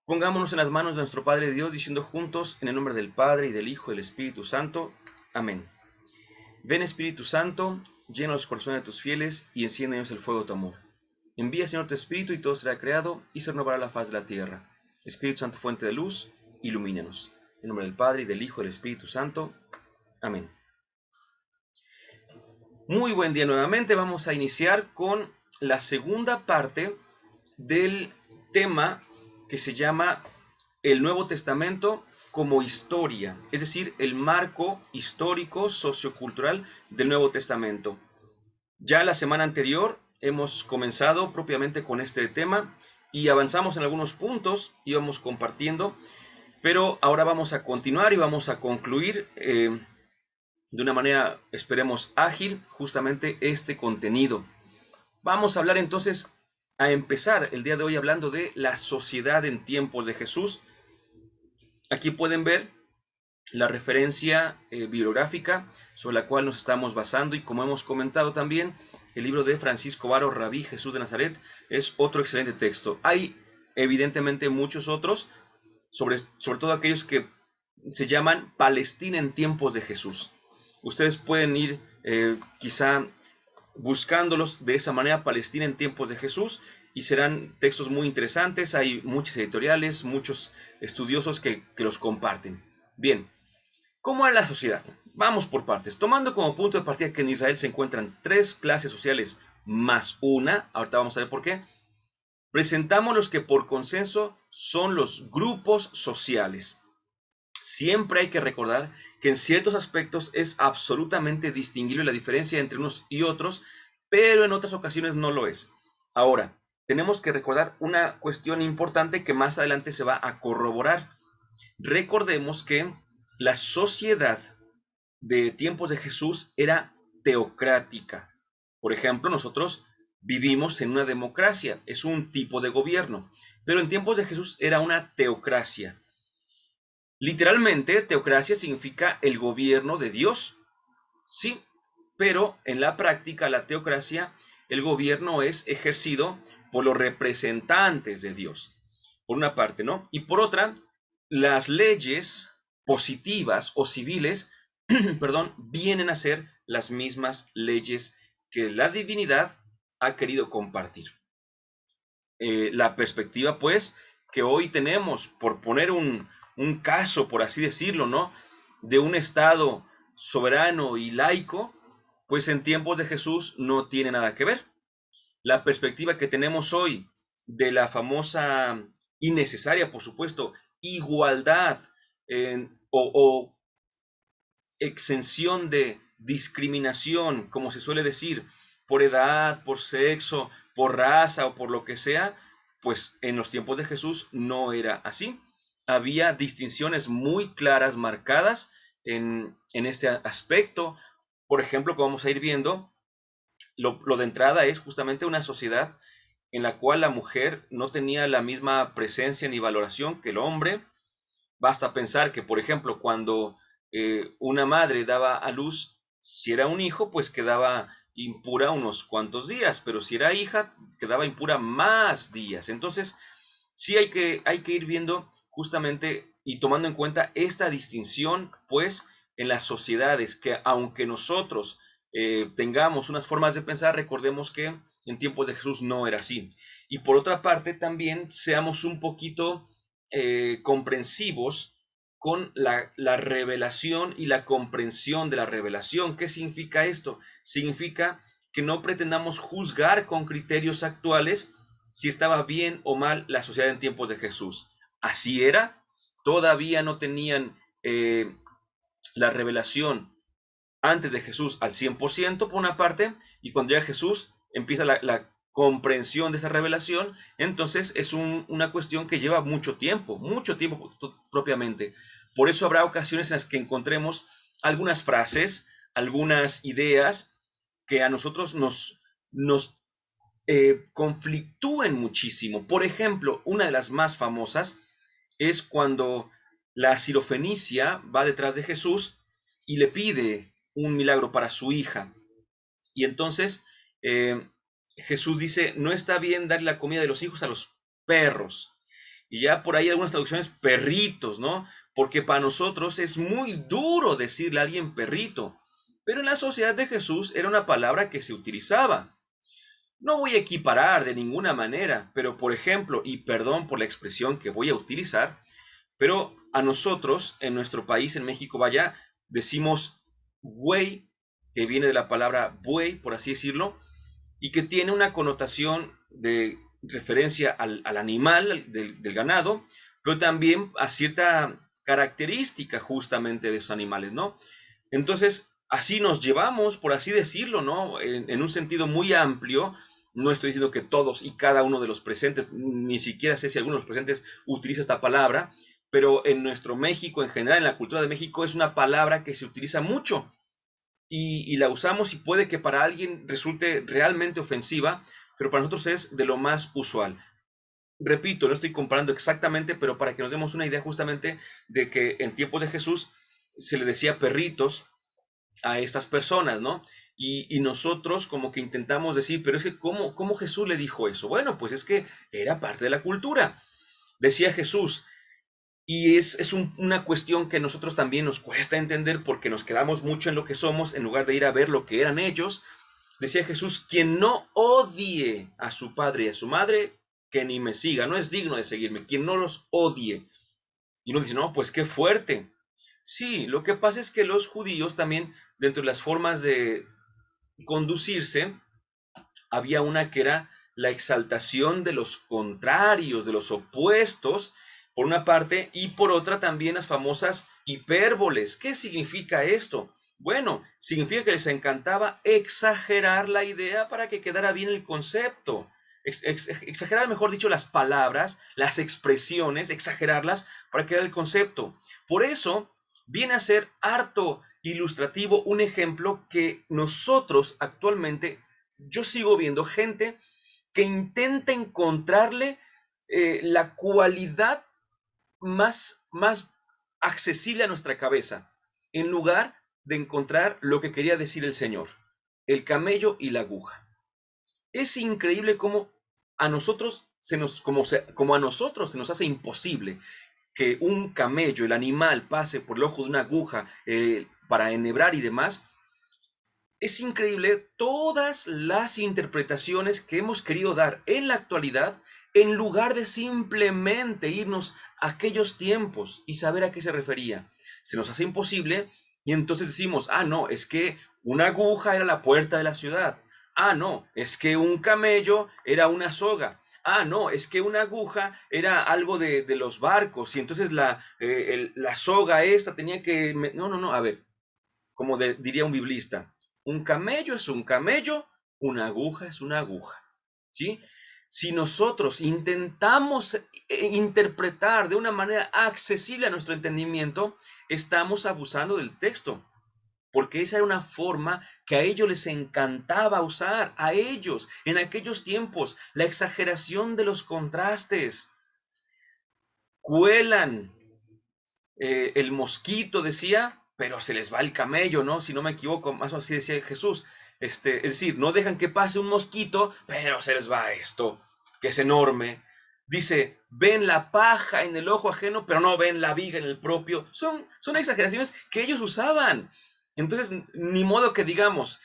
Pongámonos en las manos de nuestro Padre Dios, diciendo juntos, en el nombre del Padre, y del Hijo, y del Espíritu Santo. Amén. Ven, Espíritu Santo, llena los corazones de tus fieles, y enciende en ellos el fuego de tu amor. Envía, Señor, tu Espíritu, y todo será creado, y se renovará la faz de la tierra. Espíritu Santo, fuente de luz, ilumínanos. En el nombre del Padre, y del Hijo, y del Espíritu Santo. Amén. Muy buen día nuevamente. Vamos a iniciar con la segunda parte del tema que se llama el Nuevo Testamento como historia, es decir, el marco histórico sociocultural del Nuevo Testamento. Ya la semana anterior hemos comenzado propiamente con este tema y avanzamos en algunos puntos, íbamos compartiendo, pero ahora vamos a continuar y vamos a concluir de una manera, esperemos, ágil, justamente este contenido. Vamos a hablar entonces, a empezar el día de hoy hablando de la sociedad en tiempos de Jesús. Aquí pueden ver la referencia bibliográfica sobre la cual nos estamos basando, y como hemos comentado también, el libro de Francisco Varo, Rabí Jesús de Nazaret, es otro excelente texto. Hay evidentemente muchos otros, sobre todo aquellos que se llaman Palestina en tiempos de Jesús. Ustedes pueden ir quizá buscándolos de esa manera, Palestina en tiempos de Jesús, y serán textos muy interesantes. Hay muchas editoriales, muchos estudiosos que los comparten. Bien, ¿cómo era la sociedad? Vamos por partes, tomando como punto de partida que en Israel se encuentran tres clases sociales más una, ahorita vamos a ver por qué. Presentamos los que por consenso son los grupos sociales. Siempre hay que recordar que en ciertos aspectos es absolutamente distinguible la diferencia entre unos y otros, pero en otras ocasiones no lo es. Ahora, tenemos que recordar una cuestión importante que más adelante se va a corroborar. Recordemos que la sociedad de tiempos de Jesús era teocrática. Por ejemplo, nosotros vivimos en una democracia, es un tipo de gobierno, pero en tiempos de Jesús era una teocracia. Literalmente, teocracia significa el gobierno de Dios, sí, pero en la práctica, la teocracia, el gobierno es ejercido por los representantes de Dios, por una parte, ¿no? Y por otra, las leyes positivas o civiles, perdón, vienen a ser las mismas leyes que la divinidad ha querido compartir. La perspectiva, pues, que hoy tenemos, por poner un caso, por así decirlo, ¿no? De un Estado soberano y laico, pues en tiempos de Jesús no tiene nada que ver. La perspectiva que tenemos hoy de la famosa y necesaria, por supuesto, igualdad o exención de discriminación, como se suele decir, por edad, por sexo, por raza o por lo que sea, pues en los tiempos de Jesús no era así. Había distinciones muy claras, marcadas en este aspecto. Por ejemplo, como vamos a ir viendo, lo de entrada es justamente una sociedad en la cual la mujer no tenía la misma presencia ni valoración que el hombre. Basta pensar que, por ejemplo, cuando una madre daba a luz, si era un hijo, pues quedaba impura unos cuantos días, pero si era hija, quedaba impura más días. Entonces, sí hay que ir viendo justamente y tomando en cuenta esta distinción, pues, en las sociedades, que aunque nosotros tengamos unas formas de pensar, recordemos que en tiempos de Jesús no era así. Y por otra parte, también seamos un poquito comprensivos con la revelación y la comprensión de la revelación. ¿Qué significa esto? Significa que no pretendamos juzgar con criterios actuales si estaba bien o mal la sociedad en tiempos de Jesús. Así era, todavía no tenían la revelación antes de Jesús al 100% por una parte, y cuando llega Jesús empieza la comprensión de esa revelación. Entonces es una cuestión que lleva mucho tiempo propiamente. Por eso habrá ocasiones en las que encontremos algunas frases, algunas ideas que a nosotros nos conflictúen muchísimo. Por ejemplo, una de las más famosas es cuando la sirofenicia va detrás de Jesús y le pide un milagro para su hija. Y entonces Jesús dice, no está bien darle la comida de los hijos a los perros. Y ya por ahí algunas traducciones perritos, ¿no? Porque para nosotros es muy duro decirle a alguien perrito, pero en la sociedad de Jesús era una palabra que se utilizaba. No voy a equiparar de ninguna manera, pero por ejemplo, y perdón por la expresión que voy a utilizar, pero a nosotros, en nuestro país, en México, vaya, decimos güey, que viene de la palabra buey, por así decirlo, y que tiene una connotación de referencia al animal, del ganado, pero también a cierta característica justamente de esos animales, ¿no? Entonces, así nos llevamos, por así decirlo, ¿no? En un sentido muy amplio. No estoy diciendo que todos y cada uno de los presentes, ni siquiera sé si alguno de los presentes utiliza esta palabra, pero en nuestro México, en general, en la cultura de México, es una palabra que se utiliza mucho y la usamos y puede que para alguien resulte realmente ofensiva, pero para nosotros es de lo más usual. Repito, no estoy comparando exactamente, pero para que nos demos una idea justamente de que en tiempos de Jesús se le decía perritos a estas personas, ¿no? Y nosotros como que intentamos decir, pero es que ¿cómo Jesús le dijo eso? Bueno, pues es que era parte de la cultura. Decía Jesús, y es una cuestión que a nosotros también nos cuesta entender porque nos quedamos mucho en lo que somos en lugar de ir a ver lo que eran ellos. Decía Jesús, quien no odie a su padre y a su madre, que ni me siga, no es digno de seguirme, quien no los odie. Y uno dice, no, pues qué fuerte. Sí, lo que pasa es que los judíos también, dentro de las formas de conducirse, había una que era la exaltación de los contrarios, de los opuestos, por una parte, y por otra también las famosas hipérboles. ¿Qué significa esto? Bueno, significa que les encantaba exagerar la idea para que quedara bien el concepto. Exagerar, mejor dicho, las palabras, las expresiones, exagerarlas para que quede el concepto. Por eso viene a ser harto ilustrativo un ejemplo que nosotros actualmente, yo sigo viendo gente que intenta encontrarle la cualidad más accesible a nuestra cabeza, en lugar de encontrar lo que quería decir el Señor, el camello y la aguja. Es increíble cómo a nosotros como a nosotros se nos hace imposible que un camello, el animal, pase por el ojo de una aguja para enhebrar y demás. Es increíble todas las interpretaciones que hemos querido dar en la actualidad en lugar de simplemente irnos a aquellos tiempos y saber a qué se refería. Se nos hace imposible y entonces decimos, ah, no, es que una aguja era la puerta de la ciudad. Ah, no, es que un camello era una soga. Ah, no, es que una aguja era algo de los barcos y entonces la soga esta tenía que... No, no, no, a ver, como diría un biblista, un camello es un camello, una aguja es una aguja, ¿sí? Si nosotros intentamos interpretar de una manera accesible a nuestro entendimiento, estamos abusando del texto, porque esa era una forma que a ellos les encantaba usar, a ellos, en aquellos tiempos, la exageración de los contrastes. Cuelan el mosquito, decía, pero se les va el camello, ¿no? Si no me equivoco, más o menos así decía Jesús. Es decir, no dejan que pase un mosquito, pero se les va esto, que es enorme. Dice, ven la paja en el ojo ajeno, pero no ven la viga en el propio. Son exageraciones que ellos usaban. Entonces, ni modo que digamos,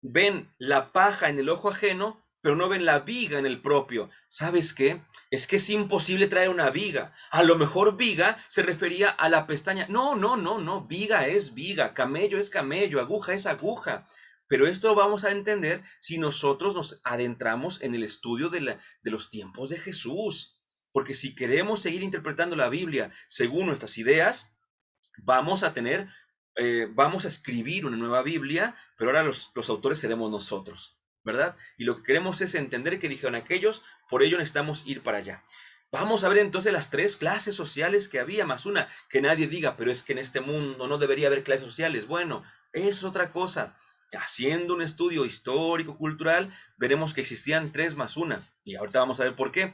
ven la paja en el ojo ajeno, pero no ven la viga en el propio. ¿Sabes qué? Es que es imposible traer una viga. A lo mejor viga se refería a la pestaña. No, no, no, no. Viga es viga, camello es camello, aguja es aguja. Pero esto vamos a entender si nosotros nos adentramos en el estudio de los tiempos de Jesús. Porque si queremos seguir interpretando la Biblia según nuestras ideas, vamos a vamos a escribir una nueva Biblia, pero ahora los autores seremos nosotros, ¿verdad? Y lo que queremos es entender que dijeron aquellos, por ello necesitamos ir para allá. Vamos a ver entonces las tres clases sociales que había, más una, que nadie diga, pero es que en este mundo no debería haber clases sociales. Bueno, eso es otra cosa. Haciendo un estudio histórico-cultural, veremos que existían tres más una. Y ahorita vamos a ver por qué.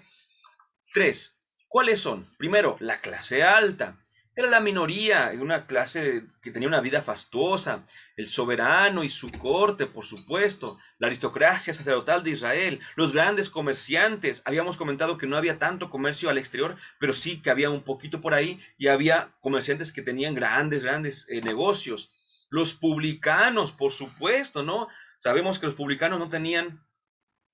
Tres. ¿Cuáles son? Primero, la clase alta, Era la minoría, de una clase que tenía una vida fastuosa, el soberano y su corte, por supuesto, la aristocracia sacerdotal de Israel, los grandes comerciantes. Habíamos comentado que no había tanto comercio al exterior, pero sí que había un poquito por ahí y había comerciantes que tenían grandes negocios. Los publicanos, por supuesto, ¿no? Sabemos que los publicanos no tenían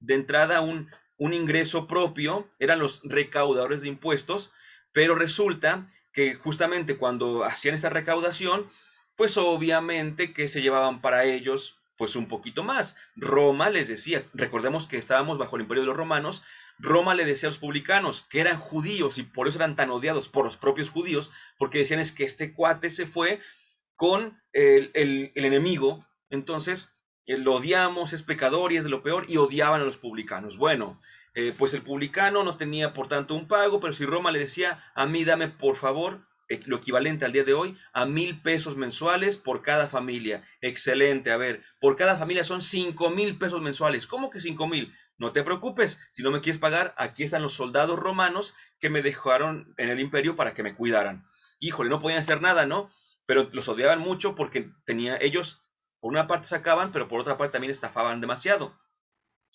de entrada un ingreso propio, eran los recaudadores de impuestos, pero resulta que justamente cuando hacían esta recaudación, pues obviamente que se llevaban para ellos pues un poquito más. Roma les decía, recordemos que estábamos bajo el imperio de los romanos, Roma le decía a los publicanos que eran judíos y por eso eran tan odiados por los propios judíos, porque decían es que este cuate se fue con el enemigo, entonces lo odiamos, es pecador y es de lo peor, y odiaban a los publicanos. Bueno, pues el publicano no tenía por tanto un pago, pero si Roma le decía, a mí dame por favor lo equivalente al día de hoy a 1,000 pesos mensuales por cada familia. Excelente, a ver, por cada familia son 5,000 pesos mensuales. ¿Cómo que 5,000? No te preocupes, si no me quieres pagar, aquí están los soldados romanos que me dejaron en el imperio para que me cuidaran. Híjole, no podían hacer nada, ¿no? Pero los odiaban mucho porque ellos por una parte sacaban, pero por otra parte también estafaban demasiado.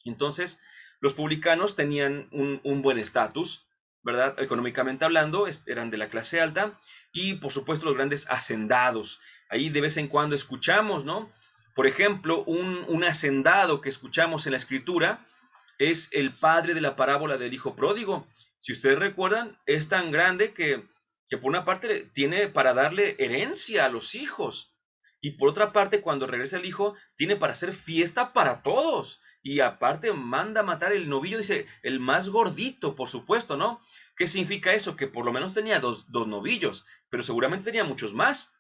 Entonces, los publicanos tenían un buen estatus, ¿verdad? Económicamente hablando, eran de la clase alta, y por supuesto los grandes hacendados. Ahí de vez en cuando escuchamos, ¿no? Por ejemplo, un hacendado que escuchamos en la escritura es el padre de la parábola del hijo pródigo. Si ustedes recuerdan, es tan grande que por una parte tiene para darle herencia a los hijos, y por otra parte, cuando regresa el hijo, tiene para hacer fiesta para todos. Y aparte manda a matar el novillo, dice, el más gordito, por supuesto, ¿no? ¿Qué significa eso? Que por lo menos tenía dos novillos, pero seguramente tenía muchos más.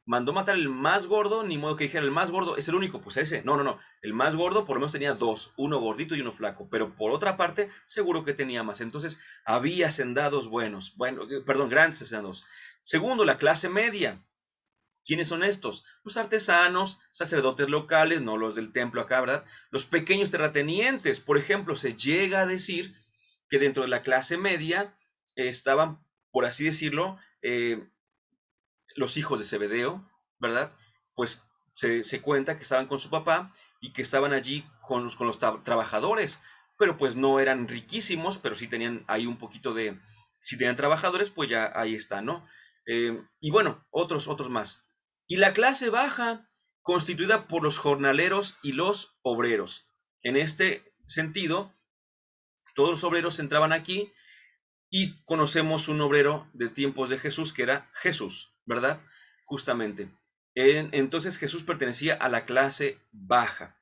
Mandó matar el más gordo, ni modo que dijera el más gordo, es el único, pues ese. No, no, no. El más gordo por lo menos tenía dos, uno gordito y uno flaco, pero por otra parte, seguro que tenía más. Entonces, había hacendados buenos, bueno, perdón, grandes hacendados. Segundo, la clase media. ¿Quiénes son estos? Los artesanos, sacerdotes locales, no los del templo acá, ¿verdad? Los pequeños terratenientes. Por ejemplo, se llega a decir que dentro de la clase media estaban, por así decirlo, los hijos de Zebedeo, ¿verdad? Pues se cuenta que estaban con su papá y que estaban allí con los trabajadores, pero pues no eran riquísimos, pero sí tenían ahí un poquito de, si tenían trabajadores, pues ya ahí está, ¿no? Y bueno, otros más. Y la clase baja, constituida por los jornaleros y los obreros. En este sentido, todos los obreros entraban aquí y conocemos un obrero de tiempos de Jesús que era Jesús, ¿verdad? Justamente. Entonces Jesús pertenecía a la clase baja.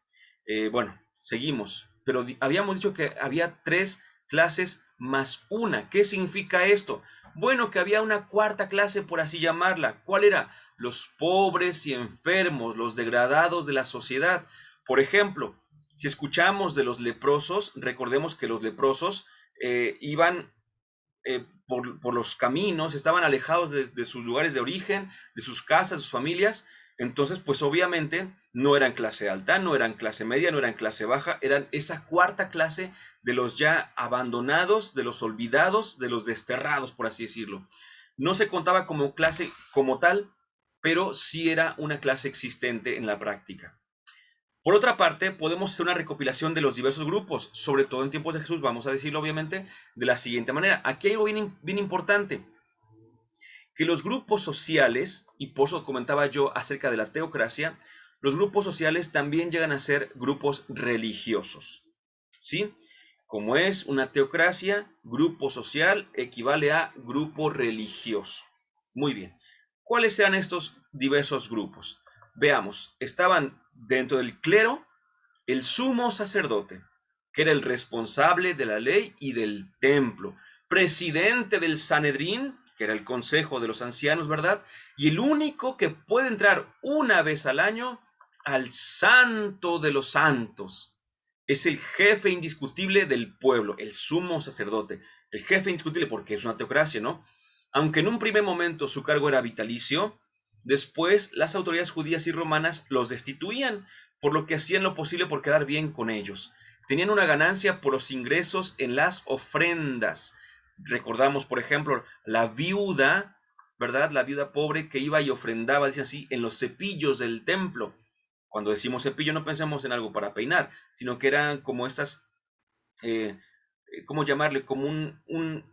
Bueno, seguimos. Pero habíamos dicho que había 3 clases más una. ¿Qué significa esto? Bueno, que había una cuarta clase, por así llamarla. ¿Cuál era? Los pobres y enfermos, los degradados de la sociedad. Por ejemplo, si escuchamos de los leprosos, recordemos que los leprosos iban por los caminos, estaban alejados de sus lugares de origen, de sus casas, de sus familias. Entonces, pues obviamente no eran clase alta, no eran clase media, no eran clase baja, eran esa cuarta clase de los ya abandonados, de los olvidados, de los desterrados, por así decirlo. No se contaba como clase como tal, pero sí era una clase existente en la práctica. Por otra parte, podemos hacer una recopilación de los diversos grupos, sobre todo en tiempos de Jesús, vamos a decirlo obviamente de la siguiente manera. Aquí hay algo bien importante, que los grupos sociales, y por eso comentaba yo acerca de la teocracia, los grupos sociales también llegan a ser grupos religiosos, ¿sí? Como es una teocracia, grupo social equivale a grupo religioso. Muy bien. ¿Cuáles eran estos diversos grupos? Veamos, estaban dentro del clero el sumo sacerdote, que era el responsable de la ley y del templo, presidente del Sanedrín, que era el consejo de los ancianos, ¿verdad? Y el único que puede entrar una vez al año al santo de los santos. Es el jefe indiscutible del pueblo, el sumo sacerdote. El jefe indiscutible porque es una teocracia, ¿no? Aunque en un primer momento su cargo era vitalicio, después las autoridades judías y romanas los destituían, por lo que hacían lo posible por quedar bien con ellos. Tenían una ganancia por los ingresos en las ofrendas. Recordamos, por ejemplo, la viuda ¿verdad? La viuda pobre que iba y ofrendaba, dice así, en los cepillos del templo. Cuando decimos cepillo no pensemos en algo para peinar, sino que eran como estas, ¿cómo llamarle? Como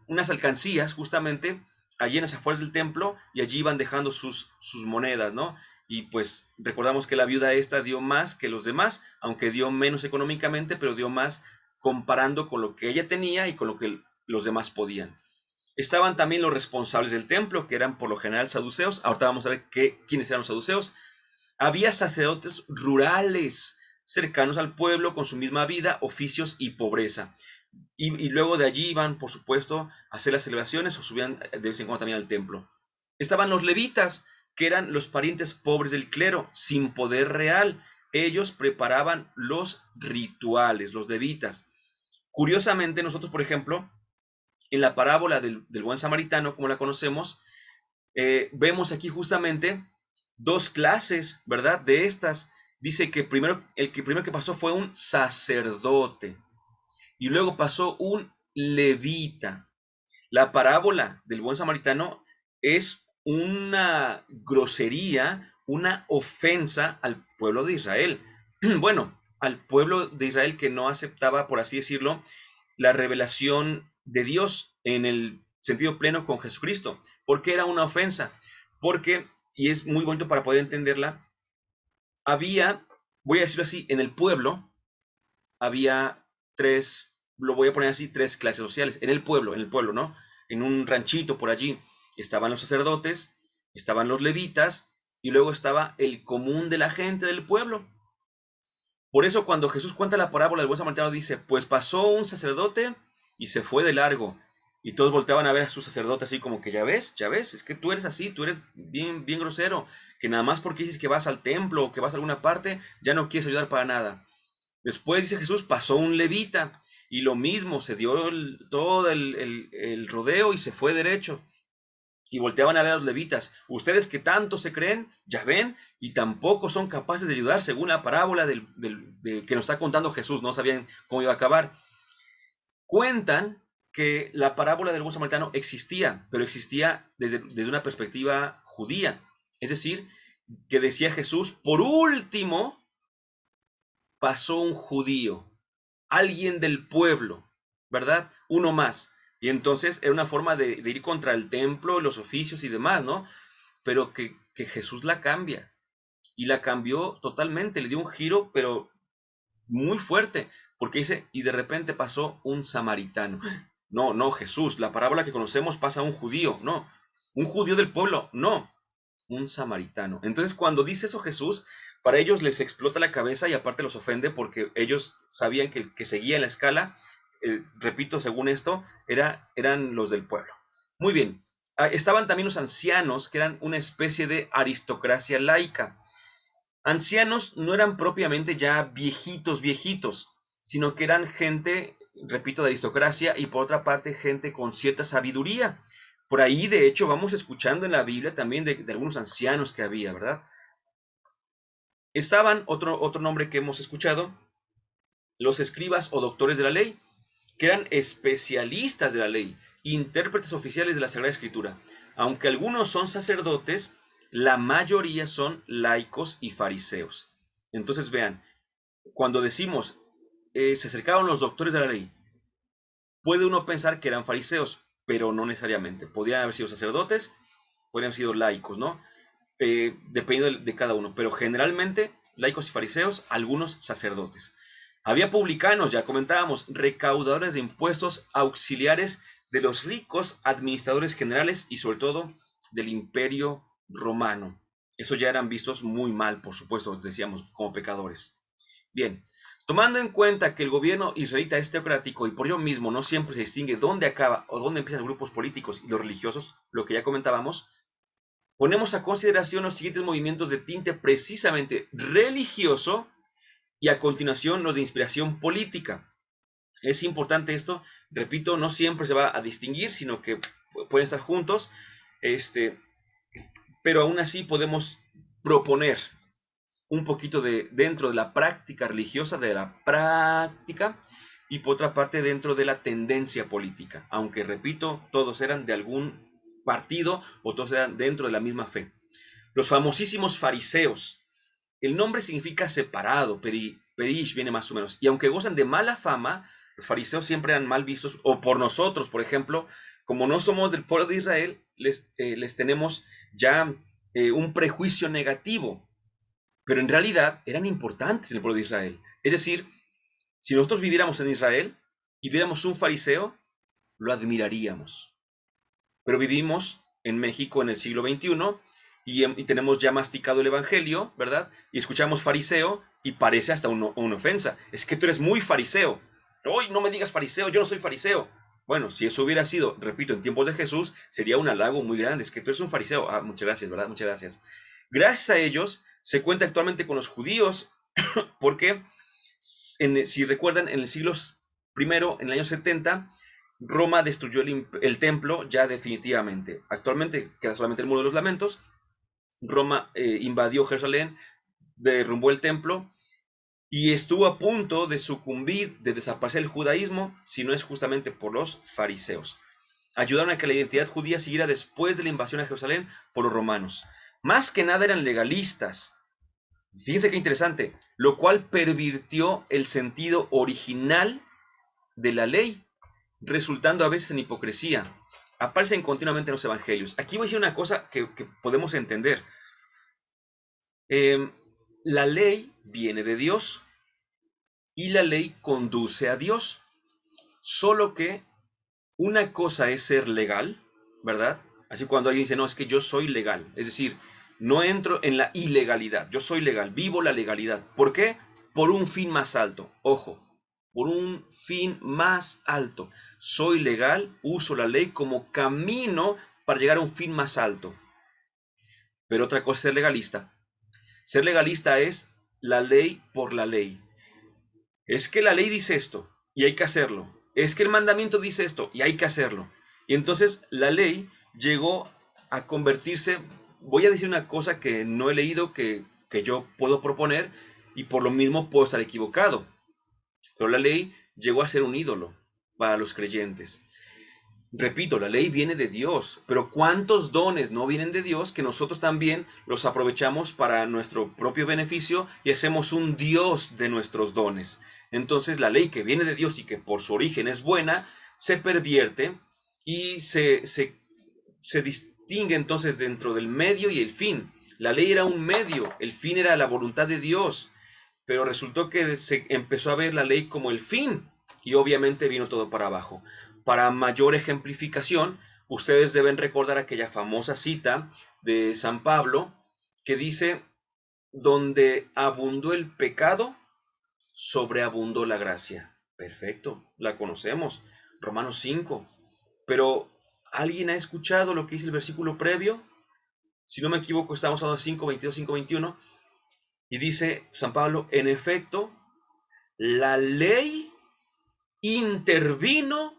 unas alcancías justamente allí en las afueras del templo, y allí iban dejando sus monedas, ¿no? Y pues recordamos que la viuda esta dio más que los demás, aunque dio menos económicamente, pero dio más comparando con lo que ella tenía y con lo que los demás podían. Estaban también los responsables del templo, que eran por lo general saduceos. Ahorita vamos a ver quiénes eran los saduceos. Había sacerdotes rurales, cercanos al pueblo, con su misma vida, oficios y pobreza. Y luego de allí iban, por supuesto, a hacer las celebraciones o subían de vez en cuando también al templo. Estaban los levitas, que eran los parientes pobres del clero, sin poder real. Ellos preparaban los rituales, los levitas. Curiosamente, nosotros, por ejemplo, en la parábola del buen samaritano, como la conocemos, vemos aquí justamente dos clases, ¿verdad? De estas. Dice que el que primero que pasó fue un sacerdote y luego pasó un levita. La parábola del buen samaritano es una grosería, una ofensa al pueblo de Israel. Bueno, al pueblo de Israel que no aceptaba, por así decirlo, la revelación de Dios en el sentido pleno con Jesucristo. ¿Por qué era una ofensa? Porque, y es muy bonito para poder entenderla, había, voy a decirlo así, en el pueblo había tres, lo voy a poner así, tres clases sociales. En el pueblo, ¿no? En un ranchito por allí estaban los sacerdotes, estaban los levitas y luego estaba el común de la gente del pueblo. Por eso cuando Jesús cuenta la parábola del buen samaritano dice, pues pasó un sacerdote y se fue de largo. Y todos volteaban a ver a su sacerdote así como que ya ves, es que tú eres así, tú eres bien, bien grosero, que nada más porque dices que vas al templo o que vas a alguna parte, ya no quieres ayudar para nada. Después dice Jesús, pasó un levita y lo mismo, se dio todo el rodeo y se fue derecho. Y volteaban a ver a los levitas. Ustedes que tanto se creen, ya ven, y tampoco son capaces de ayudar según la parábola que nos está contando Jesús. No sabían cómo iba a acabar. Cuentan que la parábola del buen samaritano existía, pero existía desde una perspectiva judía. Es decir, que decía Jesús, por último, pasó un judío, alguien del pueblo, ¿verdad? Uno más. Y entonces era una forma de ir contra el templo, los oficios y demás, ¿no? Pero que Jesús la cambia. Y la cambió totalmente, le dio un giro, pero muy fuerte, porque dice, y de repente pasó un samaritano. No, no, Jesús, la parábola que conocemos pasa a un judío, no. Un judío del pueblo, no. Un samaritano. Entonces, cuando dice eso Jesús, para ellos les explota la cabeza y aparte los ofende porque ellos sabían que el que seguía en la escala, repito, según esto, eran los del pueblo. Muy bien. Estaban también los ancianos, que eran una especie de aristocracia laica. Ancianos no eran propiamente ya viejitos, viejitos, sino que eran gente, repito, de aristocracia y por otra parte gente con cierta sabiduría. Por ahí, de hecho, vamos escuchando en la Biblia también de algunos ancianos que había, ¿verdad? Estaban, otro nombre que hemos escuchado, los escribas o doctores de la ley, que eran especialistas de la ley, intérpretes oficiales de la Sagrada Escritura. Aunque algunos son sacerdotes, la mayoría son laicos y fariseos. Entonces vean, cuando decimos se acercaron los doctores de la ley, puede uno pensar que eran fariseos, pero no necesariamente. Podrían haber sido sacerdotes, podrían haber sido laicos, ¿no? Dependiendo de cada uno, pero generalmente laicos y fariseos, algunos sacerdotes. Había publicanos, ya comentábamos, recaudadores de impuestos, auxiliares de los ricos, administradores generales y sobre todo del imperio romano. Eso ya eran vistos muy mal, por supuesto, decíamos, como pecadores. Bien, tomando en cuenta que el gobierno israelita es teocrático y por ello mismo no siempre se distingue dónde acaba o dónde empiezan los grupos políticos y los religiosos, lo que ya comentábamos, ponemos a consideración los siguientes movimientos de tinte precisamente religioso y a continuación los de inspiración política. Es importante esto, repito, no siempre se va a distinguir, sino que pueden estar juntos, pero aún así podemos proponer un poquito dentro de la práctica religiosa, de la práctica, y por otra parte dentro de la tendencia política, aunque repito, todos eran de partido o todos eran dentro de la misma fe. Los famosísimos fariseos. El nombre significa separado, perish viene más o menos. Y aunque gozan de mala fama, los fariseos siempre eran mal vistos, o por nosotros, por ejemplo, como no somos del pueblo de Israel, les tenemos ya un prejuicio negativo. Pero en realidad eran importantes en el pueblo de Israel. Es decir, si nosotros viviéramos en Israel y viéramos un fariseo, lo admiraríamos. Pero vivimos en México en el siglo XXI y tenemos ya masticado el evangelio, ¿verdad? Y escuchamos fariseo y parece hasta una ofensa. Es que tú eres muy fariseo. ¡Ay, no me digas fariseo! Yo no soy fariseo. Bueno, si eso hubiera sido, repito, en tiempos de Jesús, sería un halago muy grande. Es que tú eres un fariseo. Ah, muchas gracias, ¿verdad? Muchas gracias. Gracias a ellos se cuenta actualmente con los judíos, porque si recuerdan, en el siglo I, en el año 70, Roma destruyó el templo ya definitivamente. Actualmente queda solamente el Muro de los Lamentos. Roma invadió Jerusalén, derrumbó el templo y estuvo a punto de sucumbir, de desaparecer el judaísmo, si no es justamente por los fariseos. Ayudaron a que la identidad judía siguiera después de la invasión a Jerusalén por los romanos. Más que nada eran legalistas. Fíjense qué interesante, lo cual pervirtió el sentido original de la ley, resultando a veces en hipocresía. Aparecen continuamente en los evangelios. Aquí voy a decir una cosa que podemos entender. La ley viene de Dios y la ley conduce a Dios. Solo que una cosa es ser legal, ¿verdad? Así cuando alguien dice, no, es que yo soy legal. Es decir, no entro en la ilegalidad. Yo soy legal, vivo la legalidad. ¿Por qué? Por un fin más alto. Ojo, por un fin más alto. Soy legal, uso la ley como camino para llegar a un fin más alto. Pero otra cosa es ser legalista. Ser legalista es la ley por la ley. Es que la ley dice esto y hay que hacerlo. Es que el mandamiento dice esto y hay que hacerlo. Y entonces la ley llegó a convertirse, voy a decir una cosa que no he leído, que yo puedo proponer y por lo mismo puedo estar equivocado. Pero la ley llegó a ser un ídolo para los creyentes. Repito, la ley viene de Dios, pero ¿cuántos dones no vienen de Dios que nosotros también los aprovechamos para nuestro propio beneficio y hacemos un Dios de nuestros dones? Entonces la ley que viene de Dios y que por su origen es buena, se pervierte y se distingue entonces dentro del medio y el fin. La ley era un medio, el fin era la voluntad de Dios, pero resultó que se empezó a ver la ley como el fin y obviamente vino todo para abajo. Para mayor ejemplificación, ustedes deben recordar aquella famosa cita de San Pablo que dice, donde abundó el pecado, sobreabundó la gracia. Perfecto, la conocemos, Romanos 5. Pero, ¿alguien ha escuchado lo que dice el versículo previo? Si no me equivoco, estamos hablando de 5:22, 5:21. Y dice San Pablo, en efecto, la ley intervino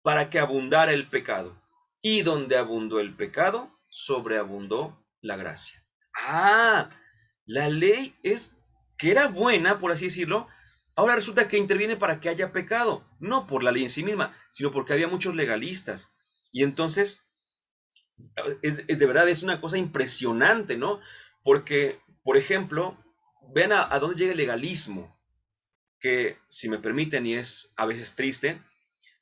para que abundara el pecado. Y donde abundó el pecado, sobreabundó la gracia. Ah, la ley es que era buena, por así decirlo, ahora resulta que interviene para que haya pecado. No por la ley en sí misma, sino porque había muchos legalistas. Y entonces, de verdad, es una cosa impresionante, ¿no? Porque, por ejemplo, vean a dónde llega el legalismo, que, si me permiten, y es a veces triste,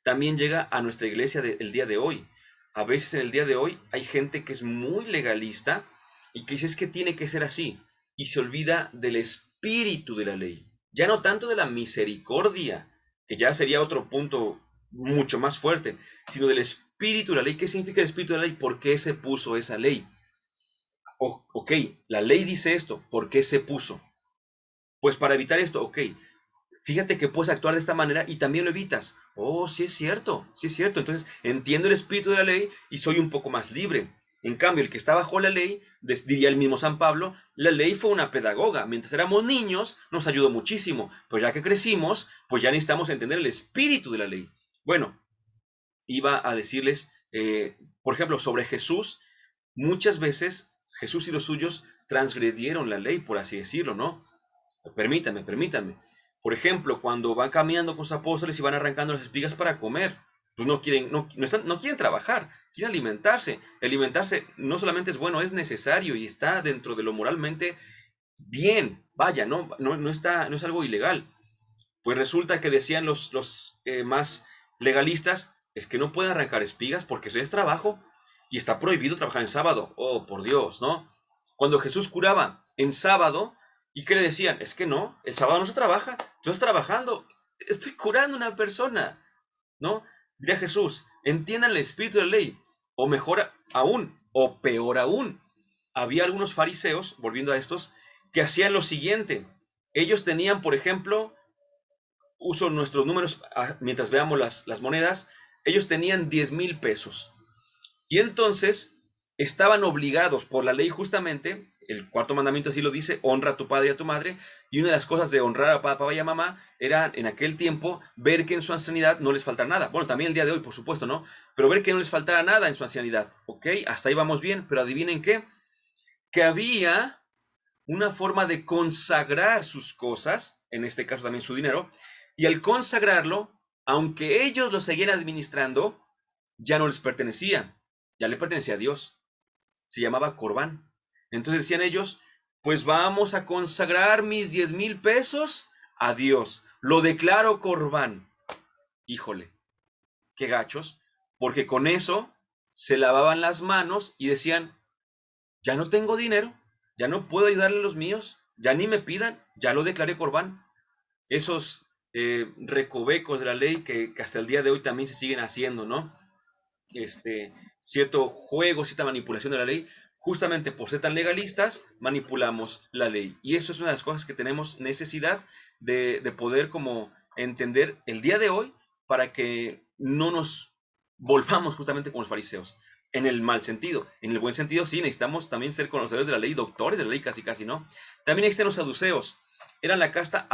también llega a nuestra iglesia del día de hoy. A veces en el día de hoy hay gente que es muy legalista y que dice es que tiene que ser así y se olvida del espíritu de la ley. Ya no tanto de la misericordia, que ya sería otro punto mucho más fuerte, sino del espíritu de la ley. ¿Qué significa el espíritu de la ley? ¿Por qué se puso esa ley? Ok, la ley dice esto, ¿por qué se puso? Pues para evitar esto, ok. Fíjate que puedes actuar de esta manera y también lo evitas. Oh, sí es cierto, sí es cierto. Entonces entiendo el espíritu de la ley y soy un poco más libre. En cambio, el que está bajo la ley, diría el mismo San Pablo, la ley fue una pedagoga. Mientras éramos niños nos ayudó muchísimo, pero ya que crecimos, pues ya necesitamos entender el espíritu de la ley. Bueno, iba a decirles, por ejemplo, sobre Jesús, muchas veces Jesús y los suyos transgredieron la ley, por así decirlo, ¿no? Permítanme. Por ejemplo, cuando van caminando con sus apóstoles y van arrancando las espigas para comer, pues no quieren, no quieren trabajar, quieren alimentarse. Alimentarse no solamente es bueno, es necesario y está dentro de lo moralmente bien. Vaya, no es algo ilegal. Pues resulta que decían los más legalistas, es que no pueden arrancar espigas porque eso es trabajo y está prohibido trabajar en sábado. Oh, por Dios, ¿no? Cuando Jesús curaba en sábado, ¿y qué le decían? Es que no, el sábado no se trabaja, tú estás trabajando, estoy curando a una persona, ¿no? Diría Jesús, entiendan el espíritu de la ley, o mejor aún, o peor aún. Había algunos fariseos, volviendo a estos, que hacían lo siguiente. Ellos tenían, por ejemplo, uso nuestros números mientras veamos las monedas, ellos tenían 10,000 pesos. Y entonces estaban obligados por la ley justamente, el cuarto mandamiento así lo dice, honra a tu padre y a tu madre, y una de las cosas de honrar a papá y a mamá era en aquel tiempo ver que en su ancianidad no les faltara nada. Bueno, también el día de hoy, por supuesto, ¿no? Pero ver que no les faltara nada en su ancianidad, ¿ok? Hasta ahí vamos bien, pero adivinen qué, que había una forma de consagrar sus cosas, en este caso también su dinero, y al consagrarlo, aunque ellos lo seguían administrando, ya no les pertenecía, ya le pertenecía a Dios. Se llamaba Corbán. Entonces decían ellos, pues vamos a consagrar mis 10,000 pesos a Dios. Lo declaro Corbán. Híjole, qué gachos, porque con eso se lavaban las manos y decían, ya no tengo dinero, ya no puedo ayudarle a los míos, ya ni me pidan, ya lo declaré Corbán. Esos recovecos de la ley que hasta el día de hoy también se siguen haciendo, ¿no? Cierto juego, cierta manipulación de la ley, justamente por ser tan legalistas, manipulamos la ley. Y eso es una de las cosas que tenemos necesidad de poder como entender el día de hoy para que no nos volvamos justamente como los fariseos, en el mal sentido. En el buen sentido, sí, necesitamos también ser conocedores de la ley, doctores de la ley, casi casi, ¿no? También existen los saduceos. Eran la casta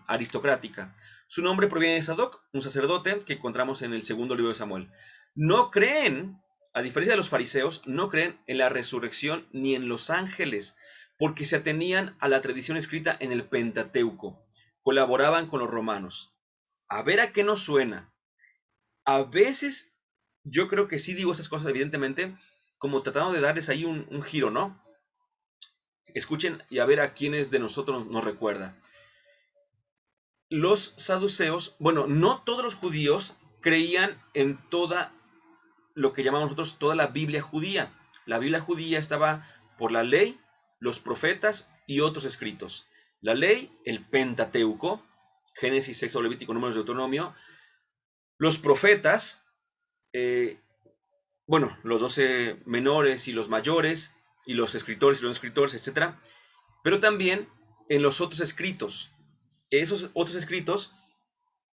aristocrática. Su nombre proviene de Sadoc, un sacerdote que encontramos en el segundo libro de Samuel. No creen, a diferencia de los fariseos, no creen en la resurrección ni en los ángeles, porque se atenían a la tradición escrita en el Pentateuco. Colaboraban con los romanos. A ver a qué nos suena. A veces yo creo que sí digo esas cosas, evidentemente, como tratando de darles ahí un giro, ¿no? Escuchen y a ver a quiénes de nosotros nos recuerda. Los saduceos, bueno, no todos los judíos creían en toda lo que llamamos nosotros toda la Biblia judía. La Biblia judía estaba por la ley, los profetas y otros escritos. La ley, el Pentateuco, Génesis, Éxodo, Levítico, Números, Deuteronomio. Los profetas, bueno, los 12 menores y los mayores, y los escritores y los no escritores, etc. Pero también en los otros escritos. Esos otros escritos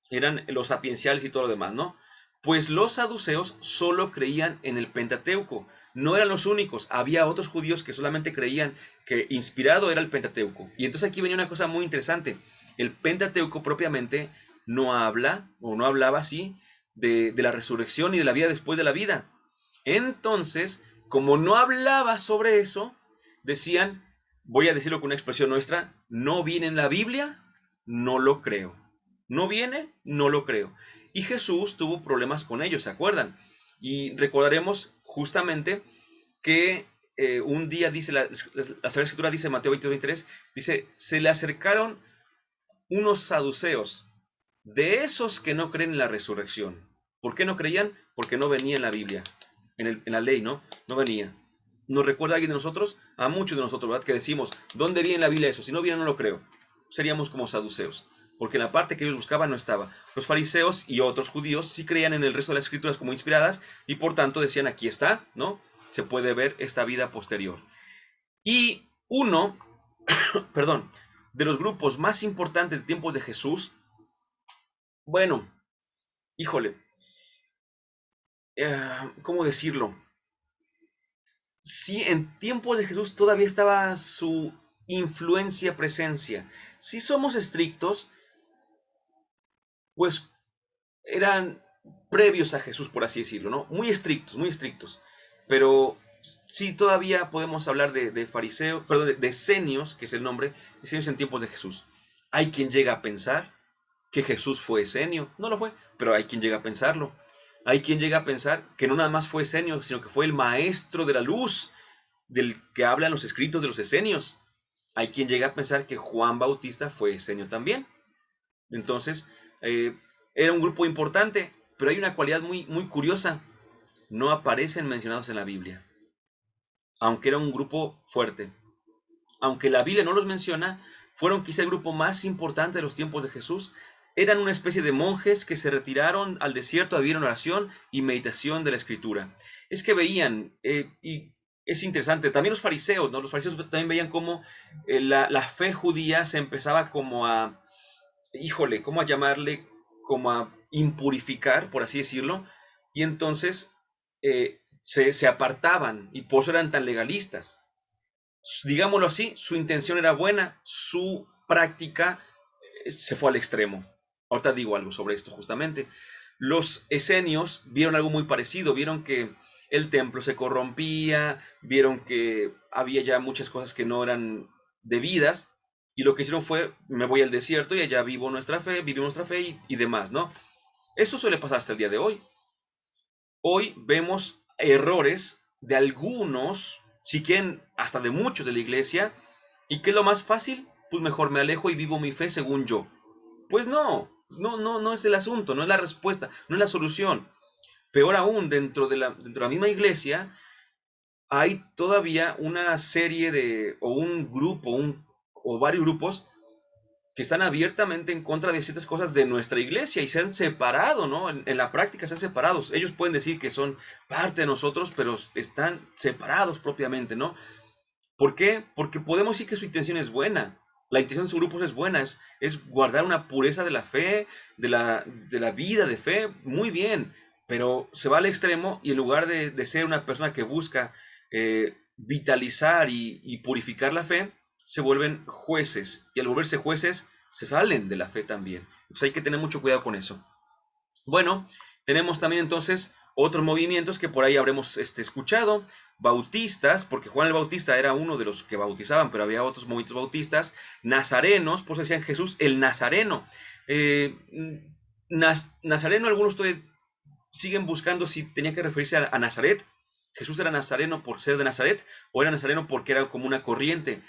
eran los sapienciales y todo lo demás, ¿no? Pues los saduceos solo creían en el Pentateuco. No eran los únicos, había otros judíos que solamente creían que inspirado era el Pentateuco. Y entonces aquí venía una cosa muy interesante. El Pentateuco propiamente no habla, o no hablaba así, de la resurrección y de la vida después de la vida. Entonces, como no hablaba sobre eso, decían, voy a decirlo con una expresión nuestra, no viene en la Biblia, no lo creo. No viene, no lo creo. Y Jesús tuvo problemas con ellos, ¿se acuerdan? Y recordaremos justamente que un día dice, la Sagrada Escritura dice, Mateo 22:23, dice, se le acercaron unos saduceos, de esos que no creen en la resurrección. ¿Por qué no creían? Porque no venía en la Biblia, en la ley, ¿no? No venía. ¿Nos recuerda a alguien de nosotros? A muchos de nosotros, ¿verdad? Que decimos, ¿dónde viene en la Biblia eso? Si no viene, no lo creo. Seríamos como saduceos, porque la parte que ellos buscaban no estaba. Los fariseos y otros judíos sí creían en el resto de las escrituras como inspiradas y por tanto decían, aquí está, ¿no? Se puede ver esta vida posterior. Y uno, perdón, de los grupos más importantes de tiempos de Jesús, bueno, híjole, ¿cómo decirlo? Sí, en tiempos de Jesús todavía estaba su influencia, presencia. Si somos estrictos, pues eran previos a Jesús, por así decirlo, ¿no? Muy estrictos, muy estrictos. Pero sí todavía podemos hablar de fariseos, perdón, de esenios, que es el nombre, esenios en tiempos de Jesús. Hay quien llega a pensar que Jesús fue esenio. No lo fue, pero hay quien llega a pensarlo. Hay quien llega a pensar que no nada más fue esenio, sino que fue el maestro de la luz, del que hablan los escritos de los esenios. Hay quien llega a pensar que Juan Bautista fue esenio también. Entonces, era un grupo importante, pero hay una cualidad muy curiosa. No aparecen mencionados en la Biblia, aunque era un grupo fuerte. Aunque la Biblia no los menciona, fueron quizá el grupo más importante de los tiempos de Jesús. Eran una especie de monjes que se retiraron al desierto a vivir en oración y meditación de la Escritura. Es que veían, y es interesante, también los fariseos, ¿no? Los fariseos también veían cómo la fe judía se empezaba como a, híjole, ¿cómo a llamarle? Como a impurificar, por así decirlo, y entonces se apartaban, y por eso eran tan legalistas. Digámoslo así, su intención era buena, su práctica se fue al extremo. Ahorita digo algo sobre esto justamente. Los esenios vieron algo muy parecido, vieron que el templo se corrompía, vieron que había ya muchas cosas que no eran debidas, y lo que hicieron fue, me voy al desierto y allá vivo nuestra fe, vivimos nuestra fe y demás, ¿no? Eso suele pasar hasta el día de hoy. Hoy vemos errores de algunos, si quieren, hasta de muchos de la iglesia, ¿y qué es lo más fácil? Pues mejor me alejo y vivo mi fe según yo. Pues no es el asunto, no es la respuesta, no es la solución. Peor aún, dentro de la misma iglesia, hay todavía una serie de, o un grupo, o varios grupos que están abiertamente en contra de ciertas cosas de nuestra iglesia y se han separado, ¿no? En la práctica se han separado. Ellos pueden decir que son parte de nosotros, pero están separados propiamente, ¿no? ¿Por qué? Porque podemos decir que su intención es buena. La intención de sus grupos es buena, es guardar una pureza de la fe, de la vida de fe, muy bien, pero se va al extremo y en lugar de ser una persona que busca vitalizar y purificar la fe, se vuelven jueces y al volverse jueces se salen de la fe también. Entonces hay que tener mucho cuidado con eso. Bueno, tenemos también entonces otros movimientos que por ahí habremos escuchado, bautistas, porque Juan el Bautista era uno de los que bautizaban, pero había otros movimientos bautistas, nazarenos, por eso decían Jesús el Nazareno. Nazareno, algunos todavía siguen buscando si tenía que referirse a Nazaret. Jesús era nazareno por ser de Nazaret, o era nazareno porque era como una corriente.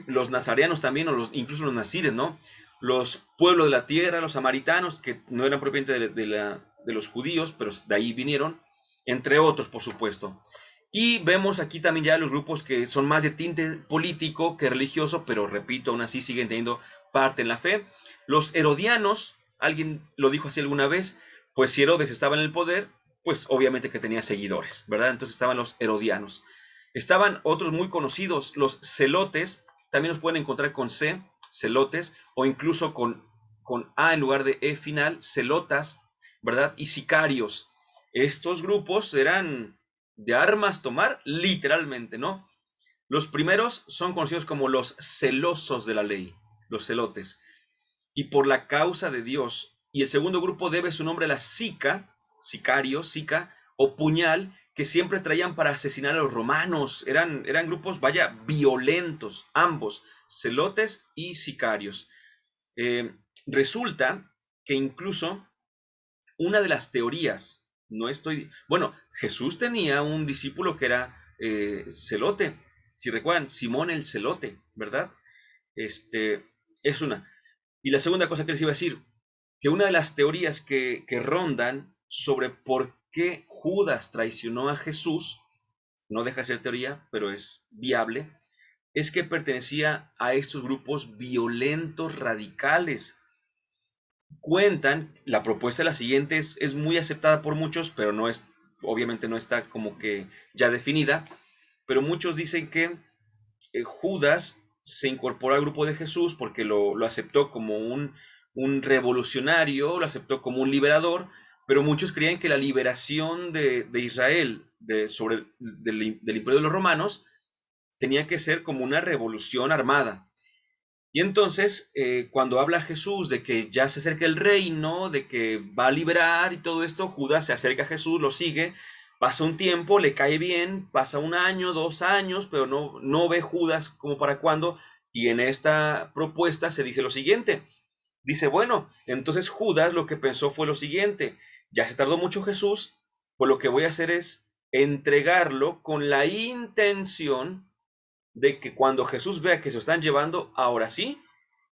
Los nazareanos también, o incluso los nazires, ¿no? Los pueblos de la tierra, los samaritanos, que no eran propiamente de los judíos, pero de ahí vinieron, entre otros, por supuesto. Y vemos aquí también ya los grupos que son más de tinte político que religioso, pero repito, aún así siguen teniendo parte en la fe. Los herodianos, alguien lo dijo así alguna vez, pues si Herodes estaba en el poder, pues obviamente que tenía seguidores, ¿verdad? Entonces estaban los herodianos. Estaban otros muy conocidos, los celotes, también los pueden encontrar con C, celotes, o incluso con A en lugar de E final, celotas, ¿verdad? Y sicarios. Estos grupos eran de armas tomar, literalmente, ¿no? Los primeros son conocidos como los celosos de la ley, los celotes, y por la causa de Dios. Y el segundo grupo debe su nombre a la sica, sicario, sica, o puñal, que siempre traían para asesinar a los romanos. Eran grupos, vaya, violentos, ambos, celotes y sicarios. Resulta que incluso una de las teorías, bueno, Jesús tenía un discípulo que era celote, si recuerdan, Simón el celote, ¿verdad? Es una. Y la segunda cosa que les iba a decir, que una de las teorías que rondan sobre por qué Judas traicionó a Jesús, no deja de ser teoría, pero es viable, es que pertenecía a estos grupos violentos radicales. Cuentan, la propuesta es la siguiente, es muy aceptada por muchos, pero no es, obviamente no está como que ya definida, pero muchos dicen que Judas se incorporó al grupo de Jesús porque lo aceptó como un revolucionario, lo aceptó como un liberador, pero muchos creían que la liberación de Israel del imperio de los romanos tenía que ser como una revolución armada. Y entonces, cuando habla Jesús de que ya se acerca el reino, de que va a liberar y todo esto, Judas se acerca a Jesús, lo sigue, pasa un tiempo, le cae bien, pasa 1 año, 2 años, pero no ve Judas como para cuándo. Y en esta propuesta se dice lo siguiente: Dice, bueno, entonces Judas lo que pensó fue lo siguiente: ya se tardó mucho Jesús, pues lo que voy a hacer es entregarlo con la intención de que cuando Jesús vea que se lo están llevando, ahora sí,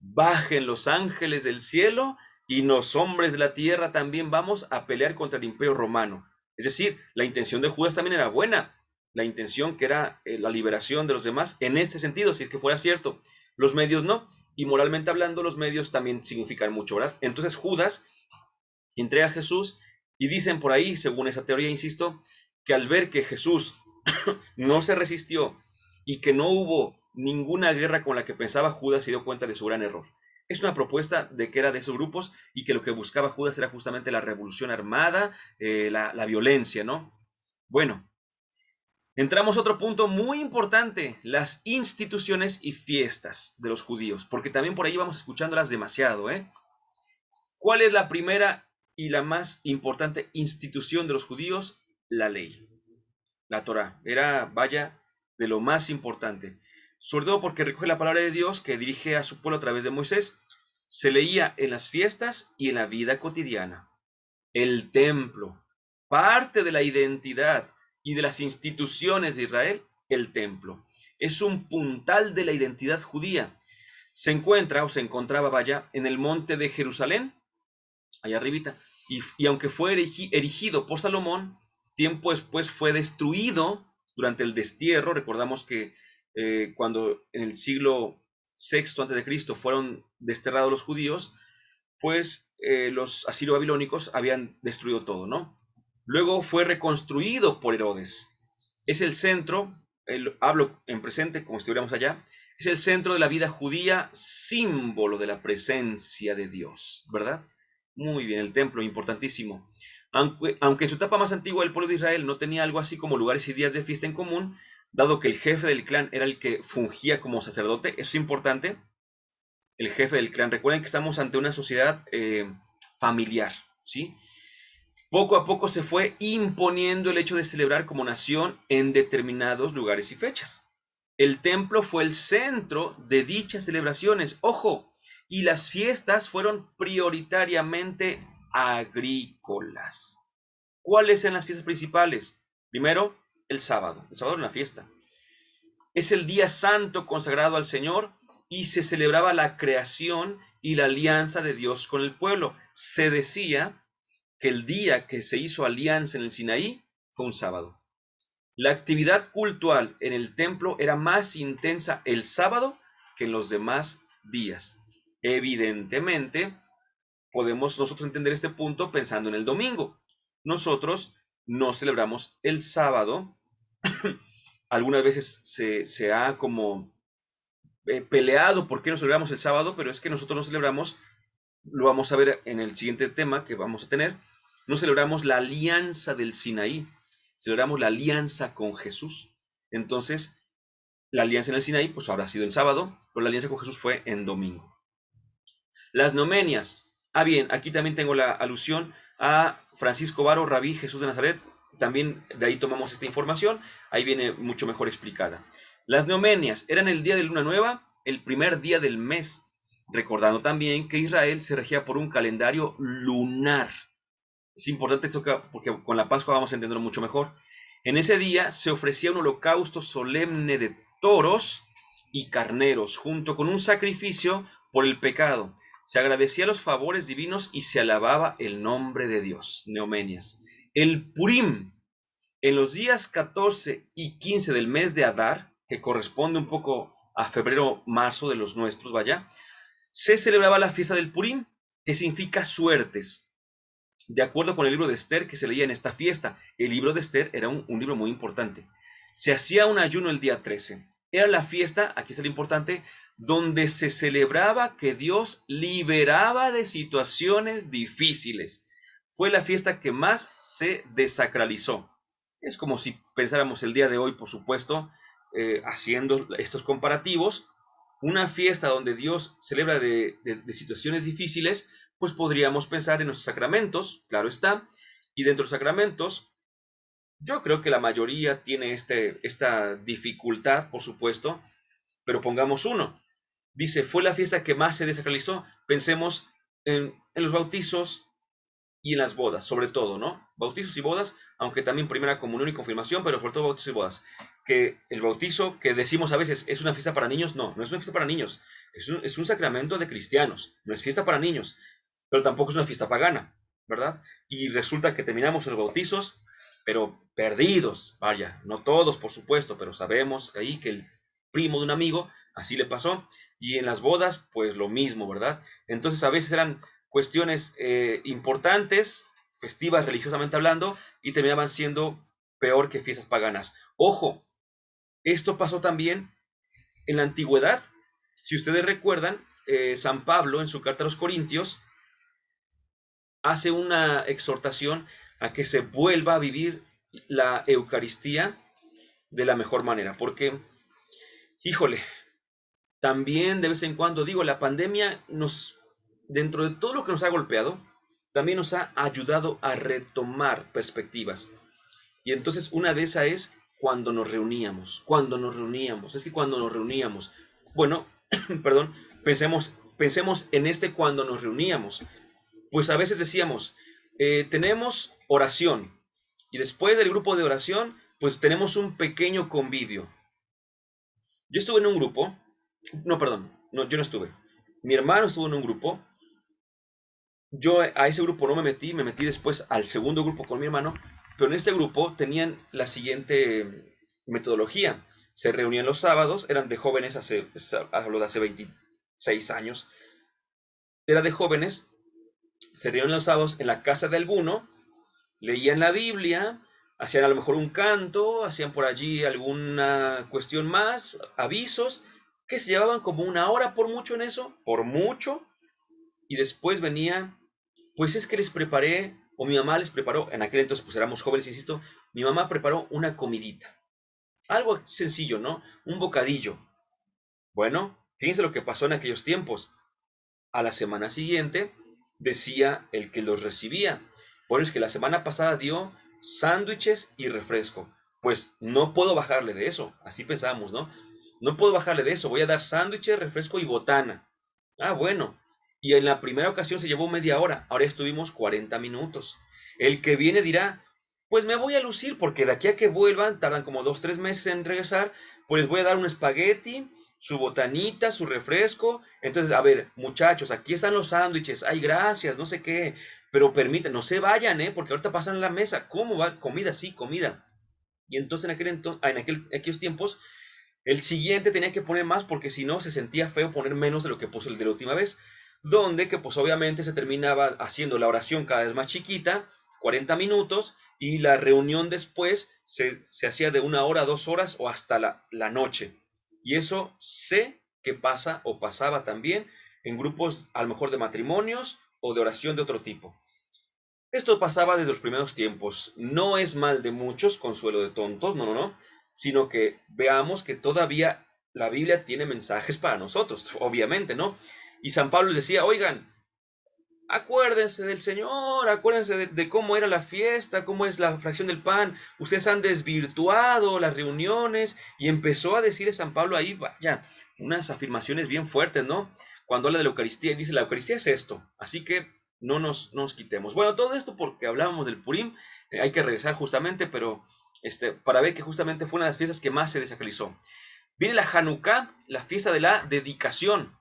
bajen los ángeles del cielo y los hombres de la tierra también vamos a pelear contra el imperio romano. Es decir, la intención de Judas también era buena, la intención que era la liberación de los demás en este sentido, si es que fuera cierto. Los medios no, y moralmente hablando los medios también significan mucho, ¿verdad? Entonces Judas entrega a Jesús y dicen por ahí, según esa teoría, insisto, que al ver que Jesús no se resistió y que no hubo ninguna guerra con la que pensaba Judas, se dio cuenta de su gran error. Es una propuesta de que era de esos grupos y que lo que buscaba Judas era justamente la revolución armada, la violencia, ¿no? Bueno, entramos a otro punto muy importante: las instituciones y fiestas de los judíos, porque también por ahí vamos escuchándolas demasiado, ¿eh? ¿Cuál es la primera y la más importante institución de los judíos? La ley. La Torá era, vaya, de lo más importante, sobre todo porque recoge la palabra de Dios que dirige a su pueblo a través de Moisés. Se leía en las fiestas y en la vida cotidiana. El templo, parte de la identidad y de las instituciones de Israel, el templo. Es un puntal de la identidad judía. Se encuentra o se encontraba, vaya, en el monte de Jerusalén, allá arribita, y aunque fue erigido por Salomón, tiempo después fue destruido durante el destierro. Recordamos que cuando en el siglo VI antes de Cristo fueron desterrados los judíos, pues los asirio-babilónicos habían destruido todo, ¿no? Luego fue reconstruido por Herodes. Es el centro, hablo en presente como si estuviéramos allá, es el centro de la vida judía, símbolo de la presencia de Dios, ¿verdad? Muy bien, el templo, importantísimo. Aunque en su etapa más antigua el pueblo de Israel no tenía algo así como lugares y días de fiesta en común, dado que el jefe del clan era el que fungía como sacerdote, eso es importante, el jefe del clan. Recuerden que estamos ante una sociedad familiar, ¿sí? Poco a poco se fue imponiendo el hecho de celebrar como nación en determinados lugares y fechas. El templo fue el centro de dichas celebraciones. Ojo, y las fiestas fueron prioritariamente agrícolas. ¿Cuáles eran las fiestas principales? Primero, el sábado. El sábado era una fiesta. Es el día santo consagrado al Señor y se celebraba la creación y la alianza de Dios con el pueblo. Se decía que el día que se hizo alianza en el Sinaí fue un sábado. La actividad cultural en el templo era más intensa el sábado que en los demás días. Evidentemente, podemos nosotros entender este punto pensando en el domingo. Nosotros no celebramos el sábado. Algunas veces se ha como peleado por qué no celebramos el sábado, pero es que nosotros no celebramos, lo vamos a ver en el siguiente tema que vamos a tener, no celebramos la alianza del Sinaí, celebramos la alianza con Jesús. Entonces, la alianza en el Sinaí pues habrá sido el sábado, pero la alianza con Jesús fue en domingo. Las nomenias. Ah, bien, aquí también tengo la alusión a Francisco Varo, Rabí Jesús de Nazaret. También de ahí tomamos esta información. Ahí viene mucho mejor explicada. Las nomenias eran el día de luna nueva, el primer día del mes. Recordando también que Israel se regía por un calendario lunar. Es importante esto porque con la Pascua vamos a entenderlo mucho mejor. En ese día se ofrecía un holocausto solemne de toros y carneros, junto con un sacrificio por el pecado. Se agradecía los favores divinos y se alababa el nombre de Dios. Neomenias. El Purim, en los días 14 y 15 del mes de Adar, que corresponde un poco a febrero-marzo de los nuestros, vaya, se celebraba la fiesta del Purim, que significa suertes. De acuerdo con el libro de Esther que se leía en esta fiesta, el libro de Esther era un libro muy importante. Se hacía un ayuno el día 13. Era la fiesta, aquí está lo importante, donde se celebraba que Dios liberaba de situaciones difíciles. Fue la fiesta que más se desacralizó. Es como si pensáramos el día de hoy, por supuesto, haciendo estos comparativos, una fiesta donde Dios celebra de situaciones difíciles, pues podríamos pensar en nuestros sacramentos, claro está, y dentro de los sacramentos, yo creo que la mayoría tiene esta dificultad, por supuesto, pero pongamos uno. Dice, fue la fiesta que más se desacralizó. Pensemos en los bautizos y en las bodas, sobre todo, ¿no? Bautizos y bodas, aunque también primera comunión y confirmación, pero sobre todo bautizos y bodas. Que el bautizo, que decimos a veces, es una fiesta para niños, no, no es una fiesta para niños. Es un sacramento de cristianos, no es fiesta para niños, pero tampoco es una fiesta pagana, ¿verdad? Y resulta que terminamos en los bautizos, pero perdidos, vaya, no todos, por supuesto, pero sabemos ahí que el primo de un amigo, así le pasó, y en las bodas, pues lo mismo, ¿verdad? Entonces a veces eran cuestiones importantes, festivas religiosamente hablando, y terminaban siendo peor que fiestas paganas. Ojo, esto pasó también en la antigüedad. Si ustedes recuerdan, San Pablo en su carta a los Corintios hace una exhortación a que se vuelva a vivir la Eucaristía de la mejor manera, porque, híjole, también de vez en cuando, digo, la pandemia dentro de todo lo que nos ha golpeado, también nos ha ayudado a retomar perspectivas. Y entonces una de esas es cuando nos reuníamos, es que cuando nos reuníamos, bueno, perdón, pensemos en este cuando nos reuníamos, pues a veces decíamos, tenemos oración, y después del grupo de oración, pues tenemos un pequeño convivio. Yo estuve en un grupo, no, perdón, no, yo no estuve. Mi hermano estuvo en un grupo, yo a ese grupo no me metí después al segundo grupo con mi hermano, pero en este grupo tenían la siguiente metodología. Se reunían los sábados, eran de jóvenes, hablo de hace 26 años, era de jóvenes, se reunían los sábados en la casa de alguno, leían la Biblia, hacían a lo mejor un canto, hacían por allí alguna cuestión más, avisos, que se llevaban como una hora por mucho en eso, por mucho, y después venía, pues es que les preparé, o mi mamá les preparó, en aquel entonces pues éramos jóvenes, insisto, mi mamá preparó una comidita, algo sencillo, ¿no? Un bocadillo. Bueno, fíjense lo que pasó en aquellos tiempos. A la semana siguiente decía el que los recibía, bueno, es que la semana pasada dio sándwiches y refresco. Pues no puedo bajarle de eso, así pensábamos, ¿no? No puedo bajarle de eso, voy a dar sándwiches, refresco y botana. Ah, bueno. Y en la primera ocasión se llevó media hora, ahora estuvimos 40 minutos. El que viene dirá, pues me voy a lucir porque de aquí a que vuelvan, tardan como 2, 3 meses en regresar, pues les voy a dar un espagueti, su botanita, su refresco. Entonces, a ver, muchachos, aquí están los sándwiches, ay, gracias, no sé qué, pero permiten, no se vayan, porque ahorita pasan la mesa. ¿Cómo va? Comida, sí, comida. Y entonces aquellos tiempos, el siguiente tenía que poner más porque si no se sentía feo poner menos de lo que puso el de la última vez. Donde que pues obviamente se terminaba haciendo la oración cada vez más chiquita, 40 minutos, y la reunión después se hacía de 1 hora, 2 horas o hasta la noche. Y eso sé que pasa o pasaba también en grupos a lo mejor de matrimonios o de oración de otro tipo. Esto pasaba desde los primeros tiempos. No es mal de muchos, consuelo de tontos, no, no, no, sino que veamos que todavía la Biblia tiene mensajes para nosotros, obviamente, ¿no? Y San Pablo les decía, oigan, acuérdense del Señor, acuérdense de cómo era la fiesta, cómo es la fracción del pan. Ustedes han desvirtuado las reuniones. Y empezó a decir San Pablo ahí, vaya, unas afirmaciones bien fuertes, ¿no? Cuando habla de la Eucaristía, y dice, la Eucaristía es esto, así que no nos quitemos. Bueno, todo esto porque hablábamos del Purim, hay que regresar justamente, pero para ver que justamente fue una de las fiestas que más se desacralizó. Viene la Hanukkah, la fiesta de la dedicación.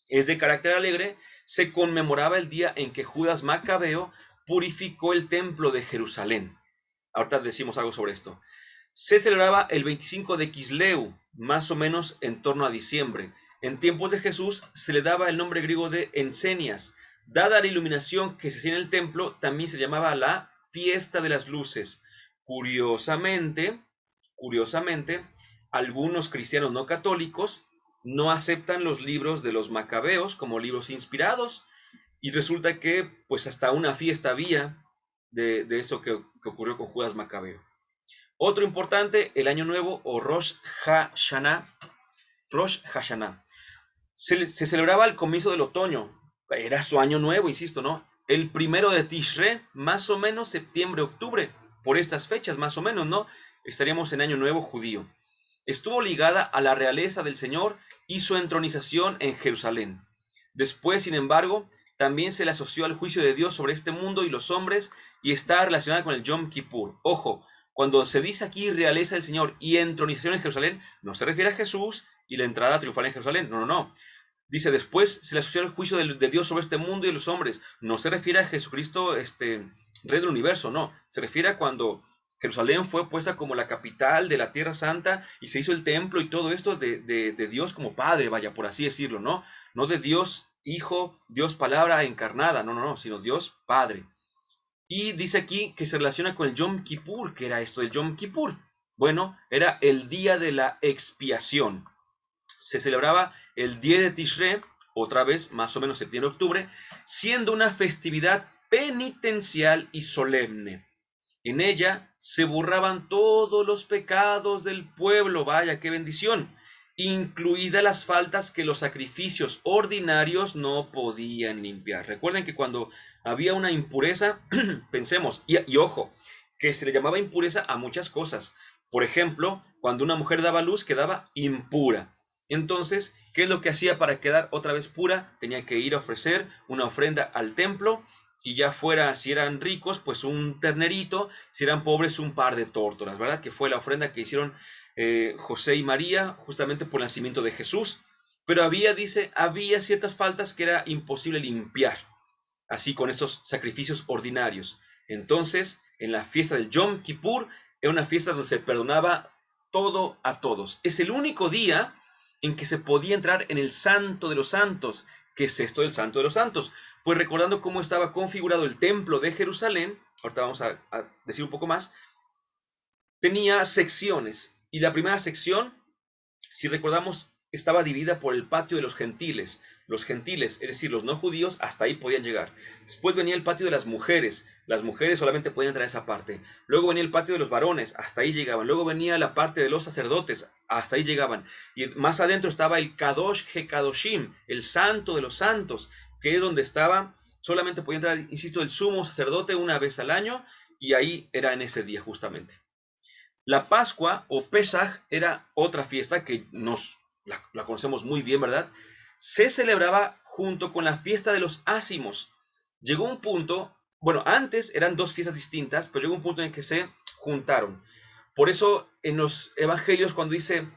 Es de carácter alegre, se conmemoraba el día en que Judas Macabeo purificó el templo de Jerusalén. Ahorita decimos algo sobre esto. Se celebraba el 25 de Quisleu, más o menos en torno a diciembre. En tiempos de Jesús se le daba el nombre griego de Encenias. Dada la iluminación que se hacía en el templo, también se llamaba la fiesta de las luces. Curiosamente, algunos cristianos no católicos no aceptan los libros de los macabeos como libros inspirados, y resulta que pues hasta una fiesta había de esto que ocurrió con Judas Macabeo. Otro importante, el Año Nuevo o Rosh Hashanah. Rosh Hashanah. Se celebraba al comienzo del otoño, era su año nuevo, insisto, ¿no? El 1 de Tishré, más o menos septiembre, octubre, por estas fechas, más o menos, ¿no? Estaríamos en Año Nuevo judío. Estuvo ligada a la realeza del Señor y su entronización en Jerusalén. Después, sin embargo, también se le asoció al juicio de Dios sobre este mundo y los hombres y está relacionada con el Yom Kippur. Ojo, cuando se dice aquí realeza del Señor y entronización en Jerusalén, no se refiere a Jesús y la entrada triunfal en Jerusalén. No, no, no. Dice, después se le asoció al juicio de Dios sobre este mundo y los hombres. No se refiere a Jesucristo, Rey del universo, no. Se refiere a cuando Jerusalén fue puesta como la capital de la Tierra Santa y se hizo el templo y todo esto de Dios como Padre, vaya, por así decirlo, ¿no? No de Dios Hijo, Dios Palabra encarnada, no, no, no, sino Dios Padre. Y dice aquí que se relaciona con el Yom Kippur. ¿Qué era esto del Yom Kippur? Bueno, era el día de la expiación. Se celebraba el 10 de Tishré, otra vez más o menos septiembre-octubre, siendo una festividad penitencial y solemne. En ella se borraban todos los pecados del pueblo, vaya qué bendición, incluidas las faltas que los sacrificios ordinarios no podían limpiar. Recuerden que cuando había una impureza, pensemos, y ojo, que se le llamaba impureza a muchas cosas. Por ejemplo, cuando una mujer daba luz quedaba impura. Entonces, ¿qué es lo que hacía para quedar otra vez pura? Tenía que ir a ofrecer una ofrenda al templo, y ya fuera, si eran ricos, pues un ternerito, si eran pobres, un par de tórtolas, ¿verdad? Que fue la ofrenda que hicieron José y María, justamente por el nacimiento de Jesús. Pero había ciertas faltas que era imposible limpiar, así con esos sacrificios ordinarios. Entonces, en la fiesta del Yom Kippur, era una fiesta donde se perdonaba todo a todos. Es el único día en que se podía entrar en el Santo de los Santos. ¿Qué es esto del Santo de los Santos? Pues recordando cómo estaba configurado el templo de Jerusalén, ahorita vamos a decir un poco más, tenía secciones. Y la primera sección, si recordamos, estaba dividida por el patio de los gentiles. Los gentiles, es decir, los no judíos, hasta ahí podían llegar. Después venía el patio de las mujeres. Las mujeres solamente podían entrar a esa parte. Luego venía el patio de los varones, hasta ahí llegaban. Luego venía la parte de los sacerdotes, hasta ahí llegaban. Y más adentro estaba el Kadosh Hekadoshim, el santo de los santos, que es donde estaba, solamente podía entrar, insisto, el sumo sacerdote una vez al año, y ahí era en ese día justamente. La Pascua o Pesaj era otra fiesta que la conocemos muy bien, ¿verdad? Se celebraba junto con la fiesta de los ácimos. Llegó un punto, bueno, antes eran dos fiestas distintas, pero llegó un punto en que se juntaron. Por eso en los evangelios cuando dice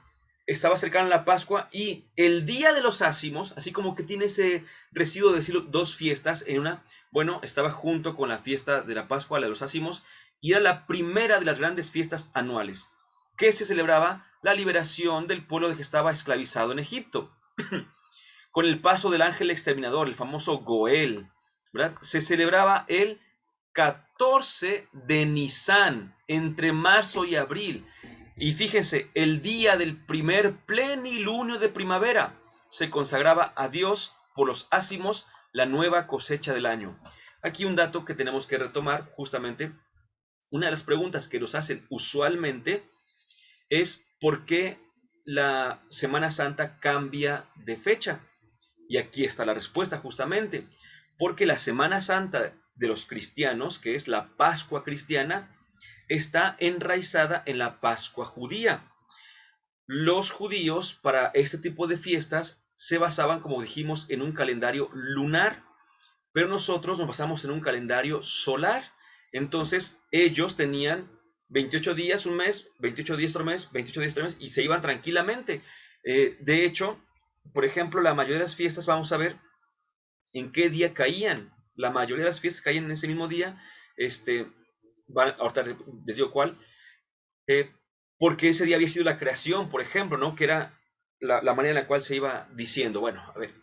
estaba cercana la Pascua y el día de los ácimos, así como que tiene ese residuo de decir dos fiestas en una, bueno, estaba junto con la fiesta de la Pascua, la de los ácimos, y era la primera de las grandes fiestas anuales, que se celebraba la liberación del pueblo que estaba esclavizado en Egipto. Con el paso del ángel exterminador, el famoso Goel, ¿verdad? Se celebraba el 14 de Nisan, entre marzo y abril. Y fíjense, el día del primer plenilunio de primavera se consagraba a Dios por los ácimos, la nueva cosecha del año. Aquí un dato que tenemos que retomar justamente. Una de las preguntas que nos hacen usualmente es ¿por qué la Semana Santa cambia de fecha? Y aquí está la respuesta justamente. Porque la Semana Santa de los cristianos, que es la Pascua cristiana, está enraizada en la Pascua judía. Los judíos para este tipo de fiestas se basaban, como dijimos, en un calendario lunar, pero nosotros nos basamos en un calendario solar. Entonces ellos tenían 28 días un mes, 28 días otro mes, 28 días otro mes, y se iban tranquilamente. De hecho, por ejemplo, la mayoría de las fiestas, vamos a ver en qué día caían. La mayoría de las fiestas caían en ese mismo día. Ahorita les digo cuál. Porque ese día había sido la creación, por ejemplo, ¿no? Que era la manera en la cual se iba diciendo. Bueno, a ver,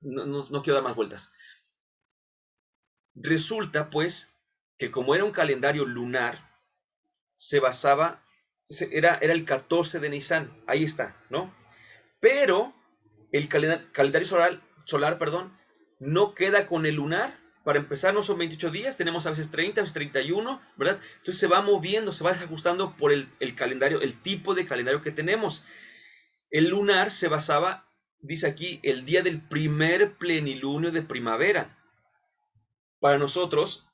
no quiero dar más vueltas. Resulta, pues, que como era un calendario lunar, se basaba, era el 14 de Nisan, ahí está, ¿no? Pero el calendario solar, perdón, no queda con el lunar. Para empezar, no son 28 días, tenemos a veces 30, a veces 31, ¿verdad? Entonces se va moviendo, se va desajustando por el calendario, el tipo de calendario que tenemos. El lunar se basaba, dice aquí, el día del primer plenilunio de primavera. Para nosotros,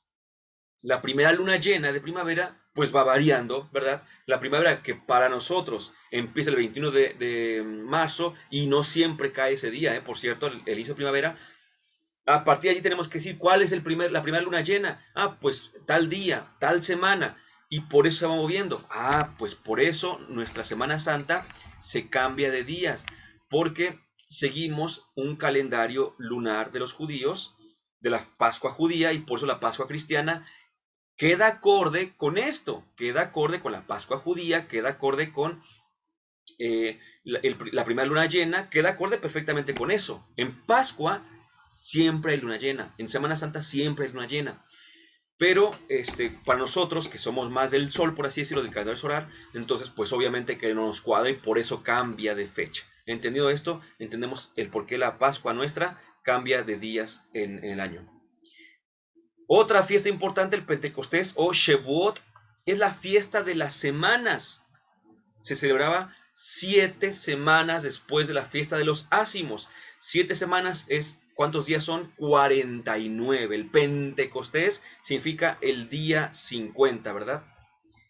La primera luna llena de primavera pues va variando, ¿verdad? La primavera que para nosotros empieza el 21 de marzo y no siempre cae ese día, por cierto, el inicio de primavera. A partir de allí tenemos que decir cuál es la primera luna llena. Ah, pues tal día, tal semana. Y por eso se va moviendo. Ah, pues por eso nuestra Semana Santa se cambia de días. Porque seguimos un calendario lunar de los judíos, de la Pascua judía, y por eso la Pascua cristiana queda acorde con esto. Queda acorde con la Pascua judía, queda acorde con la primera luna llena, queda acorde perfectamente con eso. En Pascua siempre hay luna llena, en Semana Santa siempre hay luna llena. Pero para nosotros, que somos más del sol, por así decirlo, del calendario solar, entonces pues obviamente que no nos cuadra y por eso cambia de fecha. Entendido esto, entendemos el por qué la Pascua nuestra cambia de días en el año. Otra fiesta importante, el Pentecostés o Shavuot, es la fiesta de las semanas. Se celebraba 7 semanas después de la fiesta de los ácimos. 7 semanas es, ¿cuántos días son? 49. El Pentecostés significa el día 50, ¿verdad?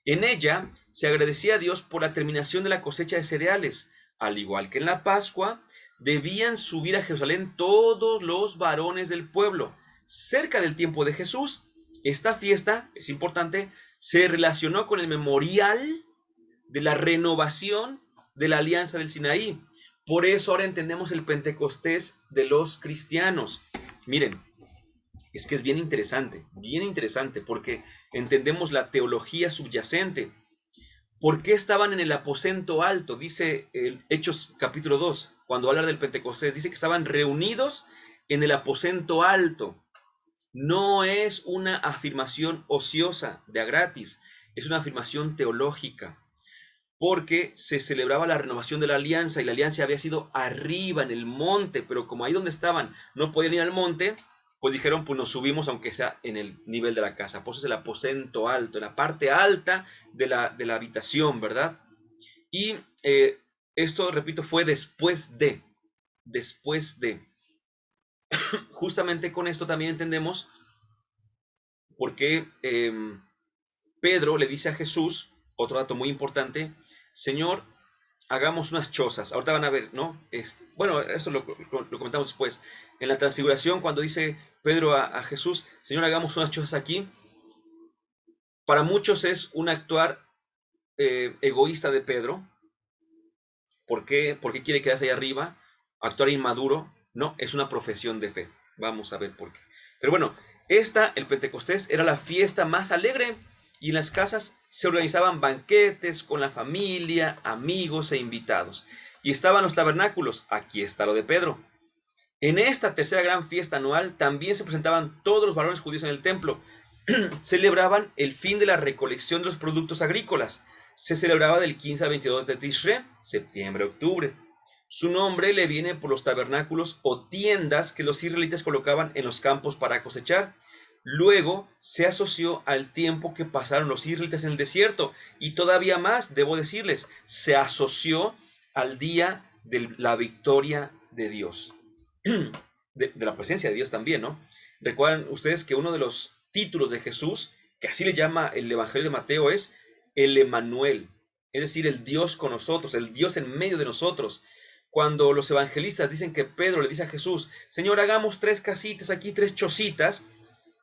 En ella se agradecía a Dios por la terminación de la cosecha de cereales. Al igual que en la Pascua, debían subir a Jerusalén todos los varones del pueblo. Cerca del tiempo de Jesús, esta fiesta, es importante, se relacionó con el memorial de la renovación de la alianza del Sinaí. Por eso ahora entendemos el Pentecostés de los cristianos. Miren, es que es bien interesante, porque entendemos la teología subyacente. ¿Por qué estaban en el aposento alto? Dice Hechos capítulo 2, cuando habla del Pentecostés, dice que estaban reunidos en el aposento alto. No es una afirmación ociosa de a gratis, es una afirmación teológica, porque se celebraba la renovación de la alianza y la alianza había sido arriba en el monte, pero como ahí donde estaban no podían ir al monte, pues dijeron, pues nos subimos aunque sea en el nivel de la casa. Por eso es el aposento alto, en la parte alta de la habitación, ¿verdad? Y esto, repito, fue después de. Justamente con esto también entendemos por qué Pedro le dice a Jesús, otro dato muy importante, Señor, hagamos unas chozas. Ahorita van a ver, ¿no? Bueno, eso lo comentamos después. En la transfiguración, cuando dice Pedro a Jesús, Señor, hagamos unas chozas aquí, para muchos es un actuar egoísta de Pedro. ¿Por qué? ¿Por qué quiere quedarse ahí arriba? Actuar inmaduro. No, es una profesión de fe. Vamos a ver por qué. Pero bueno, el Pentecostés, era la fiesta más alegre y en las casas se organizaban banquetes con la familia, amigos e invitados. Y estaban los tabernáculos. Aquí está lo de Pedro. En esta tercera gran fiesta anual también se presentaban todos los varones judíos en el templo. Celebraban el fin de la recolección de los productos agrícolas. Se celebraba del 15 al 22 de Tishre, septiembre-octubre. Su nombre le viene por los tabernáculos o tiendas que los israelitas colocaban en los campos para cosechar. Luego se asoció al tiempo que pasaron los israelitas en el desierto y todavía más, debo decirles, se asoció al día de la victoria de Dios, de la presencia de Dios también, ¿no? Recuerdan ustedes que uno de los títulos de Jesús, que así le llama el Evangelio de Mateo, es el Emanuel, es decir, el Dios con nosotros, el Dios en medio de nosotros. Cuando los evangelistas dicen que Pedro le dice a Jesús, Señor, hagamos 3 casitas aquí, 3 chocitas,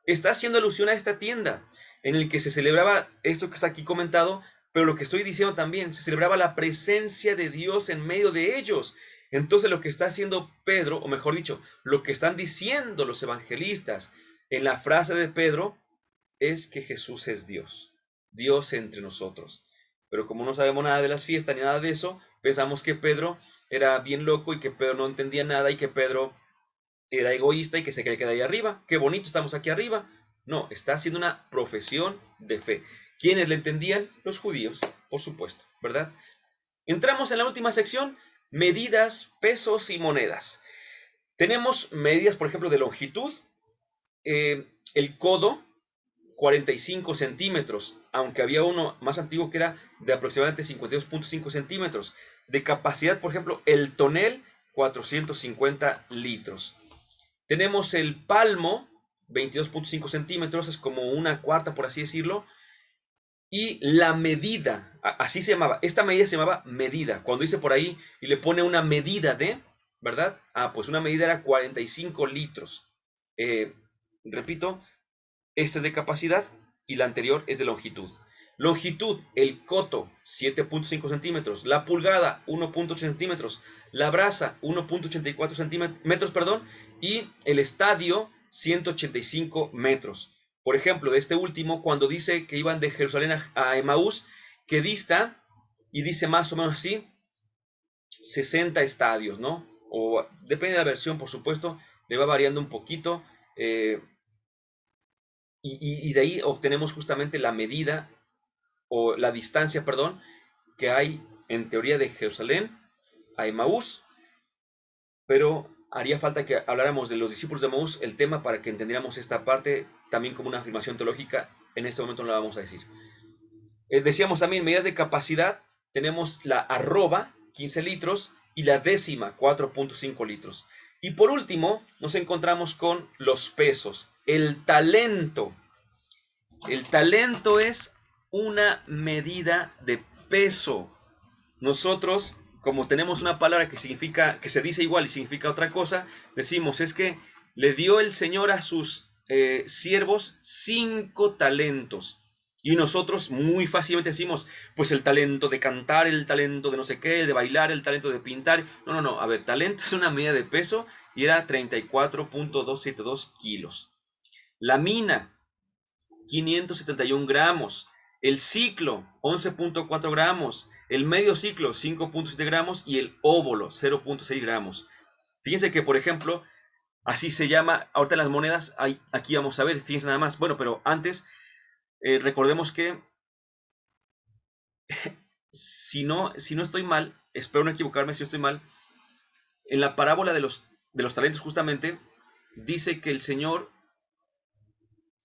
está haciendo alusión a esta tienda en el que se celebraba esto que está aquí comentado, pero lo que estoy diciendo también, se celebraba la presencia de Dios en medio de ellos. Entonces lo que está haciendo Pedro, o mejor dicho, lo que están diciendo los evangelistas en la frase de Pedro, es que Jesús es Dios, Dios entre nosotros. Pero como no sabemos nada de las fiestas ni nada de eso, pensamos que Pedro era bien loco y que Pedro no entendía nada y que Pedro era egoísta y que se quería quedar ahí arriba. Qué bonito, estamos aquí arriba. No, está haciendo una profesión de fe. ¿Quiénes le entendían? Los judíos, por supuesto, ¿verdad? Entramos en la última sección, medidas, pesos y monedas. Tenemos medidas, por ejemplo, de longitud. El codo, 45 centímetros, aunque había uno más antiguo que era de aproximadamente 52.5 centímetros. De capacidad, por ejemplo, el tonel, 450 litros. Tenemos el palmo, 22.5 centímetros, es como una cuarta, por así decirlo. Y la medida, así se llamaba, esta medida se llamaba medida. Cuando dice por ahí y le pone una medida de, ¿verdad? Pues una medida era 45 litros. Eh, repito, esta es de capacidad y la anterior es de longitud. Longitud, el coto, 7.5 centímetros. La pulgada, 1.8 centímetros. La brasa, 1.84 centímetros, perdón. Y el estadio, 185 metros. Por ejemplo, de este último, cuando dice que iban de Jerusalén a Emaús, que dista, y dice más o menos así, 60 estadios, ¿no? O depende de la versión, por supuesto, le va variando un poquito. Y de ahí obtenemos justamente la medida o la distancia, perdón, que hay en teoría de Jerusalén a Emaús, pero haría falta que habláramos de los discípulos de Emaús, el tema, para que entendiéramos esta parte también como una afirmación teológica. En este momento no la vamos a decir. Decíamos también medidas de capacidad, tenemos la arroba, 15 litros, y la décima, 4.5 litros. Y por último, nos encontramos con los pesos. El talento. El talento es una medida de peso. Nosotros, como tenemos una palabra que significa, que se dice igual y significa otra cosa, decimos es que le dio el Señor a sus siervos 5 talentos. Y nosotros muy fácilmente decimos, pues el talento de cantar, el talento de no sé qué, de bailar, el talento de pintar. No, no, no. A ver, talento es una medida de peso y era 34.272 kilos. La mina, 571 gramos. El ciclo, 11.4 gramos. El medio ciclo, 5.7 gramos. Y el óvulo, 0.6 gramos. Fíjense que, por ejemplo, así se llama, ahorita las monedas, aquí vamos a ver, fíjense nada más. Bueno, pero antes, recordemos que, si no estoy mal, espero no equivocarme si no estoy mal, en la parábola de los talentos justamente, dice que el Señor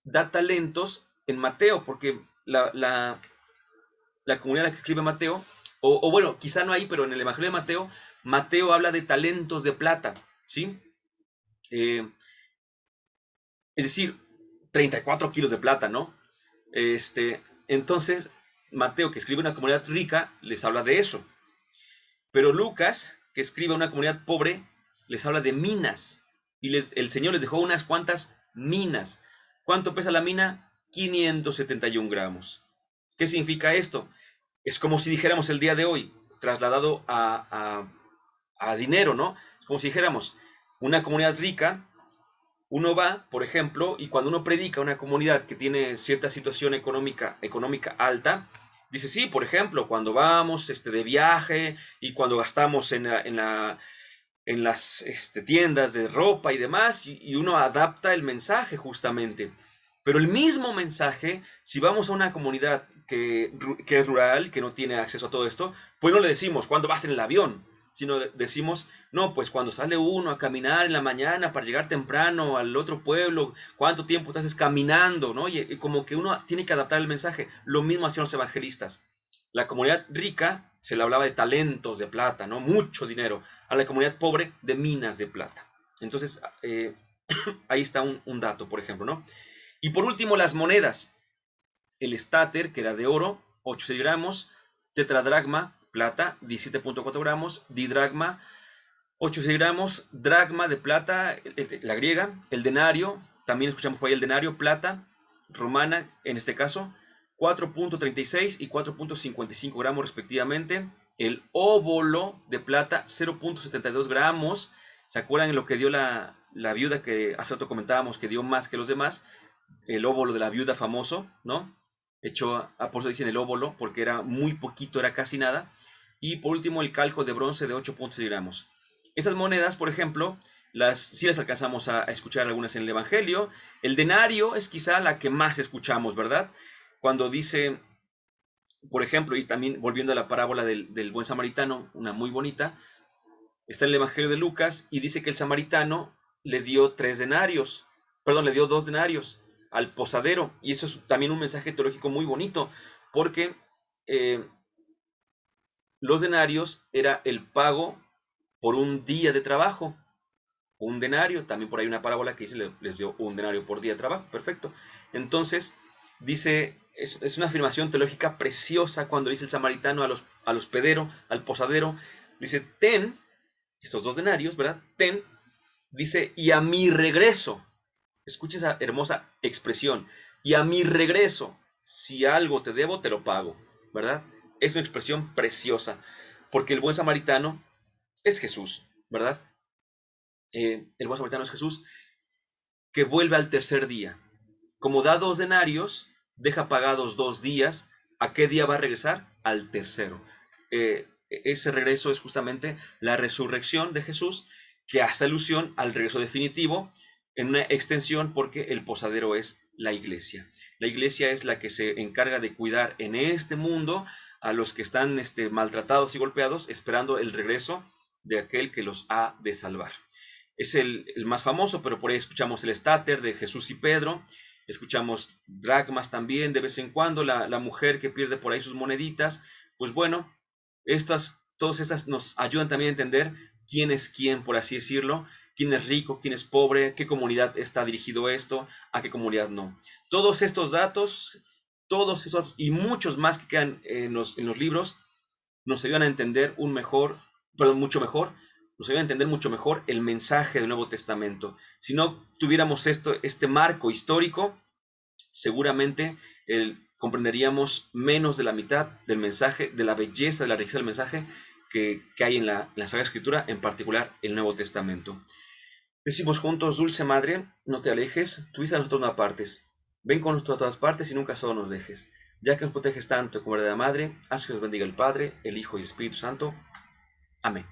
da talentos en Mateo, porque la comunidad a la que escribe Mateo, o bueno, quizá no ahí, pero en el Evangelio de Mateo, Mateo habla de talentos de plata, ¿sí? Es decir, 34 kilos de plata, ¿no? Entonces, Mateo, que escribe una comunidad rica, les habla de eso. Pero Lucas, que escribe una comunidad pobre, les habla de minas. Y el Señor les dejó unas cuantas minas. ¿Cuánto pesa la mina? 571 gramos. ¿Qué significa esto? Es como si dijéramos el día de hoy, trasladado a dinero, ¿no? Es como si dijéramos, una comunidad rica, uno va, por ejemplo, y cuando uno predica a una comunidad que tiene cierta situación económica alta, dice, sí, por ejemplo, cuando vamos de viaje y cuando gastamos en las tiendas de ropa y demás, y uno adapta el mensaje justamente. Pero el mismo mensaje, si vamos a una comunidad que es rural, que no tiene acceso a todo esto, pues no le decimos cuando vas en el avión, sino decimos, no, pues cuando sale uno a caminar en la mañana para llegar temprano al otro pueblo, cuánto tiempo te haces caminando, ¿no? Y como que uno tiene que adaptar el mensaje. Lo mismo hacían los evangelistas. La comunidad rica se le hablaba de talentos de plata, ¿no? Mucho dinero. A la comunidad pobre de minas de plata. Entonces, ahí está un dato, por ejemplo, ¿no? Y por último, las monedas. El estáter, que era de oro, 8,6 gramos. Tetradragma, plata, 17.4 gramos. Didragma, 8,6 gramos. Dragma de plata, la griega. El denario, también escuchamos por ahí el denario, plata, romana, en este caso, 4.36 y 4.55 gramos respectivamente. El óbolo de plata, 0.72 gramos. ¿Se acuerdan lo que dio la viuda que hace rato comentábamos que dio más que los demás? El óvulo de la viuda famoso, ¿no? Hecho, por eso dicen el óvulo, porque era muy poquito, era casi nada. Y por último, el calco de bronce de 8.6 gramos. Esas monedas, por ejemplo, sí las alcanzamos a escuchar algunas en el Evangelio. El denario es quizá la que más escuchamos, ¿verdad? Cuando dice, por ejemplo, y también volviendo a la parábola del buen samaritano, una muy bonita, está en el Evangelio de Lucas y dice que el samaritano le dio 3 denarios, perdón, le dio 2 denarios al posadero. Y eso es también un mensaje teológico muy bonito, porque los denarios era el pago por un día de trabajo. un denario, también por ahí una parábola que dice les dio un denario por día de trabajo, perfecto. Entonces, dice, es una afirmación teológica preciosa cuando dice el samaritano al hospedero, al posadero, dice, ten, estos 2 denarios, ¿verdad? Ten, dice, y a mi regreso, escucha esa hermosa expresión, y a mi regreso, si algo te debo, te lo pago, ¿verdad? Es una expresión preciosa, porque el buen samaritano es Jesús, ¿verdad? El buen samaritano es Jesús, que vuelve al tercer día. Como da 2 denarios, deja pagados 2 días. ¿A qué día va a regresar? Al tercero. Ese regreso es justamente la resurrección de Jesús, que hace alusión al regreso definitivo en una extensión porque el posadero es la iglesia. La iglesia es la que se encarga de cuidar en este mundo a los que están maltratados y golpeados, esperando el regreso de aquel que los ha de salvar. Es el más famoso, pero por ahí escuchamos el estáter de Jesús y Pedro, escuchamos dracmas también de vez en cuando, la mujer que pierde por ahí sus moneditas. Pues bueno, todas estas nos ayudan también a entender quién es quién, por así decirlo, quién es rico, quién es pobre, qué comunidad está dirigido esto, a qué comunidad no. Todos estos datos, todos esos y muchos más que quedan en los libros, nos ayudan a entender mucho mejor, nos ayudan a entender mucho mejor el mensaje del Nuevo Testamento. Si no tuviéramos este marco histórico, seguramente comprenderíamos menos de la mitad del mensaje, de la belleza, de la riqueza del mensaje que hay en la Sagrada Escritura, en particular el Nuevo Testamento. Decimos juntos, dulce madre, no te alejes, tu vista nos torna partes. Ven con nosotros a todas partes y nunca solo nos dejes. Ya que nos proteges tanto como verdadera madre, haz que nos bendiga el Padre, el Hijo y el Espíritu Santo. Amén.